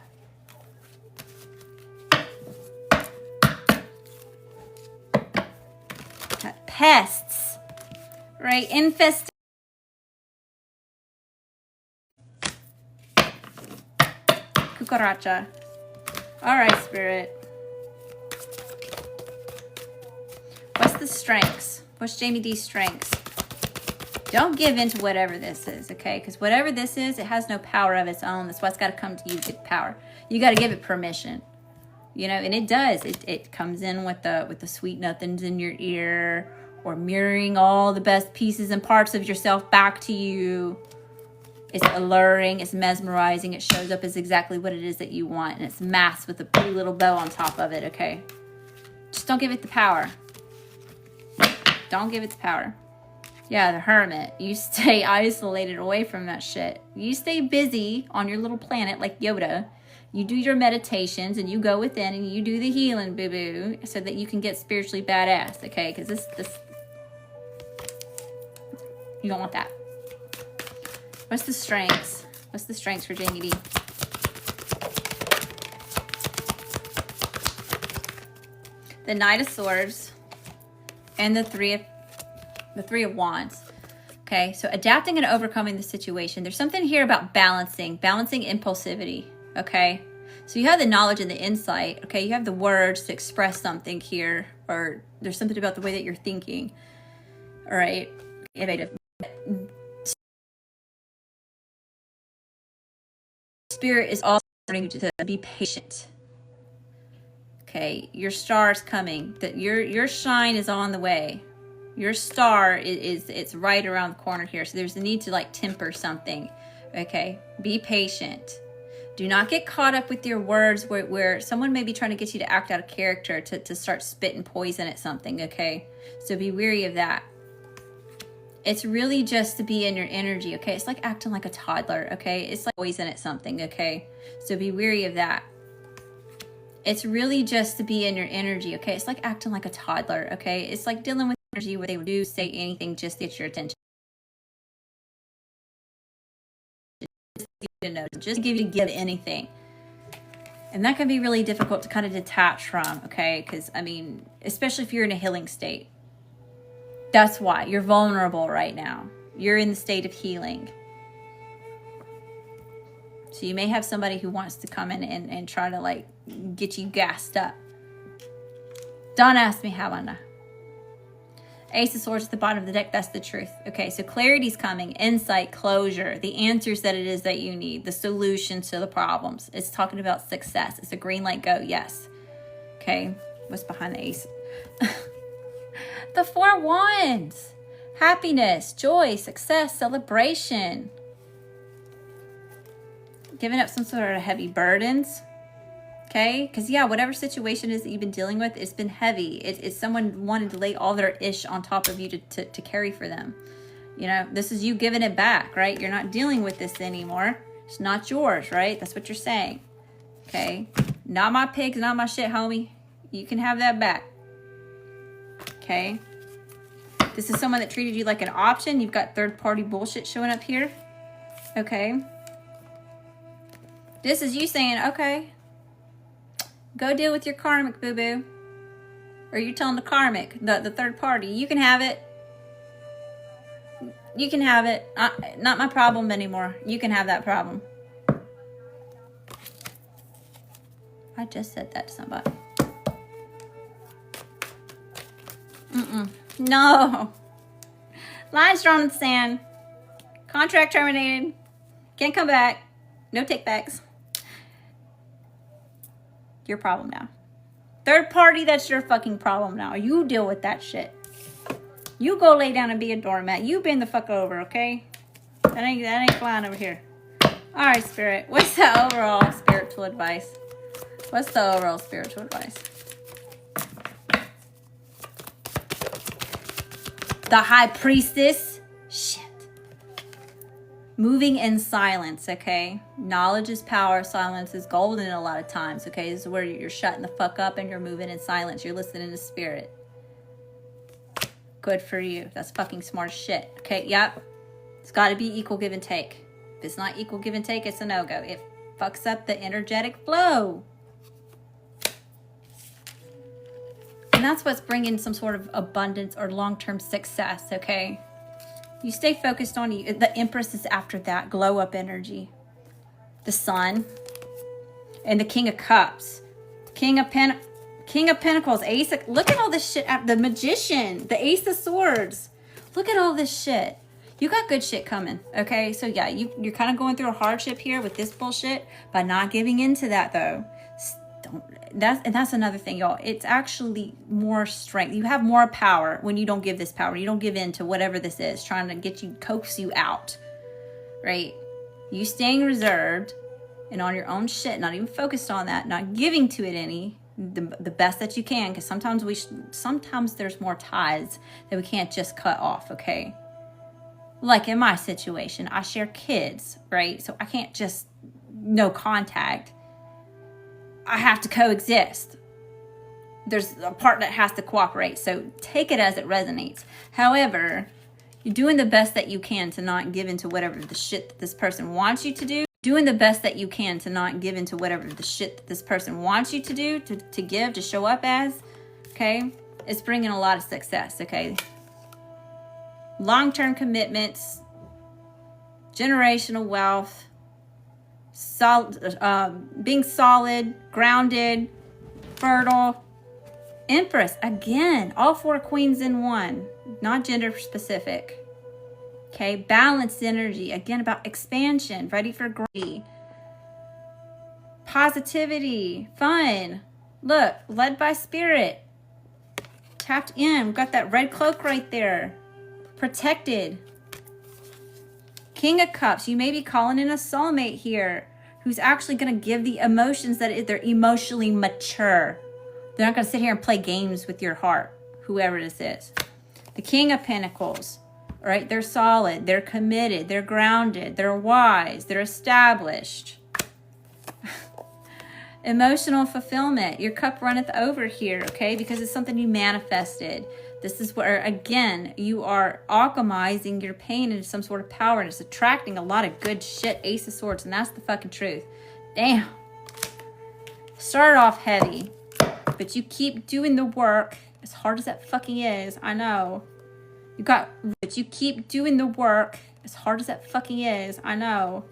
Got pests, right? Infest. Cucaracha. All right, Spirit. the strengths? What's Jamie D's strengths? Don't give in to whatever this is, okay? Because whatever this is, it has no power of its own. That's why it's got to come to you to get power. You got to give it permission. You know, and it does. It comes in with the sweet nothings in your ear, or mirroring all the best pieces and parts of yourself back to you. It's alluring, it's mesmerizing, it shows up as exactly what it is that you want, and it's masked with a pretty little bow on top of it, okay? Just don't give it the power. Don't give it the power. Yeah, the Hermit. You stay isolated away from that shit. You stay busy on your little planet like Yoda. You do your meditations and you go within and you do the healing, boo-boo, so that you can get spiritually badass, okay? Because this, you don't want that. What's the strengths? What's the strengths for Jamie D? The Knight of Swords and the Three of Wands. Okay, so adapting and overcoming the situation. There's something here about balancing impulsivity. Okay, so you have the knowledge and the insight. Okay, you have the words to express something here, or there's something about the way that you're thinking. All right, innovative. Spirit is also starting to be patient. Okay, your star's coming. That your shine is on the way. Your star it's right around the corner here. So there's a need to like temper something. Okay, be patient. Do not get caught up with your words where someone may be trying to get you to act out of character, to start spitting poison at something, okay? So be weary of that. It's really just to be in your energy, okay? It's like acting like a toddler, okay? It's like poison at something, okay? So be weary of that. It's really just to be in your energy, okay? It's like acting like a toddler, okay? It's like dealing with energy where they do say anything just to get your attention. Just give you to give anything. And that can be really difficult to kind of detach from, okay? Because, I mean, especially if you're in a healing state. That's why. You're vulnerable right now. You're in the state of healing. So you may have somebody who wants to come in and try to, like, get you gassed up. Don't ask me how I know. Ace of Swords at the bottom of the deck, that's the truth. Okay, so clarity's coming, insight, closure, the answers that it is that you need, the solution to the problems. It's talking about success. It's a green light, go, yes. Okay, what's behind the ace? The Four Wands. Happiness, joy, success, celebration. Giving up some sort of heavy burdens. Okay, because yeah, whatever situation is that you've been dealing with, it's been heavy. It's someone wanting to lay all their ish on top of you to carry for them. You know, this is you giving it back, right? You're not dealing with this anymore. It's not yours, right? That's what you're saying. Okay, not my pigs, not my shit, homie. You can have that back. Okay, this is someone that treated you like an option. You've got third-party bullshit showing up here. Okay, this is you saying, okay, go deal with your karmic, boo-boo. Or you're telling the karmic, the third party, you can have it. You can have it. Not my problem anymore. You can have that problem. I just said that to somebody. No. Lines drawn in the sand. Contract terminated. Can't come back. No takebacks. Your problem now. Third party, that's your fucking problem now. You deal with that shit. You go lay down and be a doormat. You bend the fuck over, okay? That ain't flying over here. All right, Spirit. What's the overall spiritual advice? What's the overall spiritual advice? The High Priestess. Shit. Moving in silence, okay? Knowledge is power. Silence is golden a lot of times, okay? This is where you're shutting the fuck up and you're moving in silence. You're listening to spirit. Good for you. That's fucking smart shit. Okay, yep. It's got to be equal give and take. If it's not equal give and take, it's a no-go. It fucks up the energetic flow. And that's what's bringing some sort of abundance or long-term success, okay? You stay focused on you. The Empress is after that. Glow up energy. The Sun. And the King of Cups. King of King of Pentacles, Ace of, look at all this shit. The Magician, the Ace of Swords. Look at all this shit. You got good shit coming, okay? So yeah, you're kind of going through a hardship here with this bullshit by not giving into that though. That's another thing, y'all. It's actually more strength. You have more power when you don't give this power. You don't give in to whatever this is trying to get you, coax you out, right? You staying reserved and on your own shit, not even focused on that, not giving to it the best that you can, because sometimes there's more ties that we can't just cut off, okay? Like in my situation, I share kids, right? So I can't just no contact. I have to coexist. There's a part that has to cooperate. So take it as it resonates. However, you're doing the best that you can to not give into whatever the shit that this person wants you to do. Doing the best that you can to not give into whatever the shit that this person wants you to do, to give, to show up as, okay? It's bringing a lot of success, okay? Long-term commitments, generational wealth, being solid, grounded, fertile. Empress, again, all 4 queens in one, not gender specific. Okay, balanced energy, again, about expansion, ready for growth, positivity, fun. Look, led by spirit, tapped in. We've got that red cloak right there, protected. King of Cups, you may be calling in a soulmate here who's actually going to give the emotions that they're emotionally mature. They're not going to sit here and play games with your heart, whoever this is. The King of Pentacles. Right? They're solid, they're committed, they're grounded, they're wise, they're established. Emotional fulfillment. Your cup runneth over here, okay? Because it's something you manifested. This is where, again, you are alchemizing your pain into some sort of power, and it's attracting a lot of good shit. Ace of Swords, and that's the fucking truth. Damn. Start off heavy, but you keep doing the work, as hard as that fucking is, I know. But you keep doing the work, as hard as that fucking is, I know.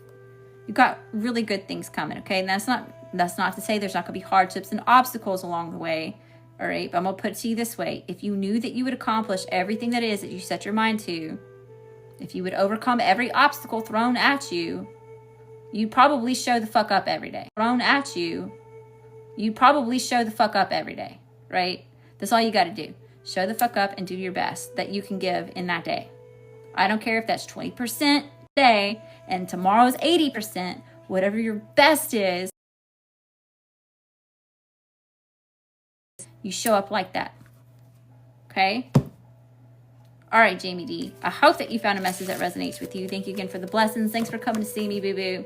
You got really good things coming, okay? And that's not to say there's not going to be hardships and obstacles along the way, all right? But I'm going to put it to you this way. If you knew that you would accomplish everything that is that you set your mind to, if you would overcome every obstacle thrown at you, you'd probably show the fuck up every day. You probably show the fuck up every day, right? That's all you got to do. Show the fuck up and do your best that you can give in that day. I don't care if that's 20% today and tomorrow's 80%. Whatever your best is, you show up like that. Okay? All right, Jamie D. I hope that you found a message that resonates with you. Thank you again for the blessings. Thanks for coming to see me, boo-boo.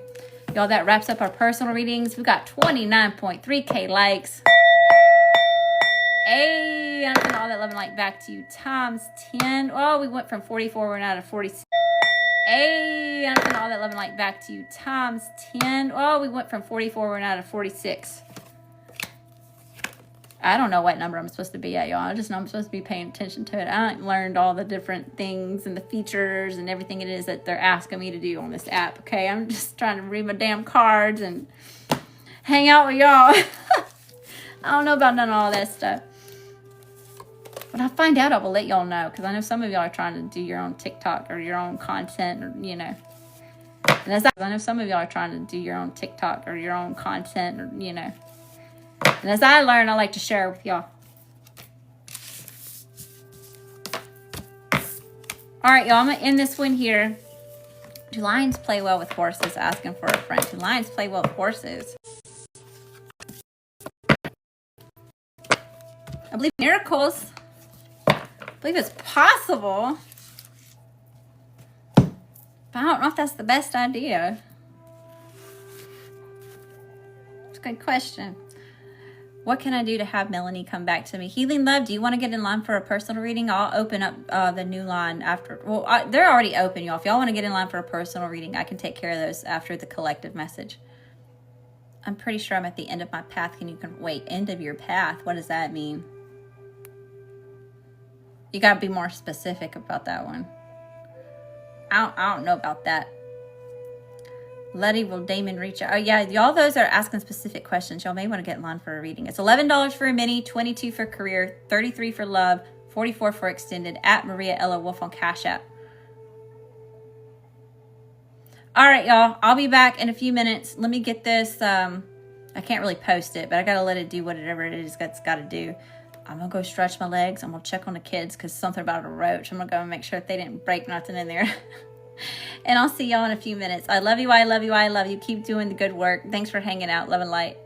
Y'all, that wraps up our personal readings. We got 29.3K likes. Hey, I'm sending all that love and light back to you times 10. Oh, we went from 44, we're now to 46. Hey, I'm sending all that love and light back to you times 10. Oh, we went from 44, we're now to 46. I don't know what number I'm supposed to be at, y'all. I just know I'm supposed to be paying attention to it. I haven't learned all the different things and the features and everything it is that they're asking me to do on this app, okay? I'm just trying to read my damn cards and hang out with y'all. I don't know about none of all that stuff. When I find out, I will let y'all know, because I know some of y'all are trying to do your own TikTok or your own content, or, you know. And I know some of y'all are trying to do your own TikTok or your own content, or, you know. And as I learn, I like to share with y'all. All right, y'all, I'm going to end this one here. Do lions play well with horses? Asking for a friend. Do lions play well with horses? I believe miracles. I believe it's possible. But I don't know if that's the best idea. It's a good question. What can I do to have Melanie come back to me? Healing Love, do you want to get in line for a personal reading? I'll open up the new line after. Well, they're already open, y'all. If y'all want to get in line for a personal reading, I can take care of those after the collective message. I'm pretty sure I'm at the end of my path. Wait, end of your path? What does that mean? You got to be more specific about that one. I don't know about that. Letty, will Damon reach out? Oh, yeah, y'all those are asking specific questions. Y'all may want to get in line for a reading. It's $11 for a mini, $22 for career, $33 for love, $44 for extended at Maria Ella Wolfe on Cash App. All right, y'all. I'll be back in a few minutes. Let me get this. I can't really post it, but I got to let it do whatever it is it's got to do. I'm going to go stretch my legs. I'm going to check on the kids because something about a roach. I'm going to go and make sure that they didn't break nothing in there. And I'll see y'all in a few minutes. I love you. I love you. I love you. Keep doing the good work. Thanks for hanging out. Love and light.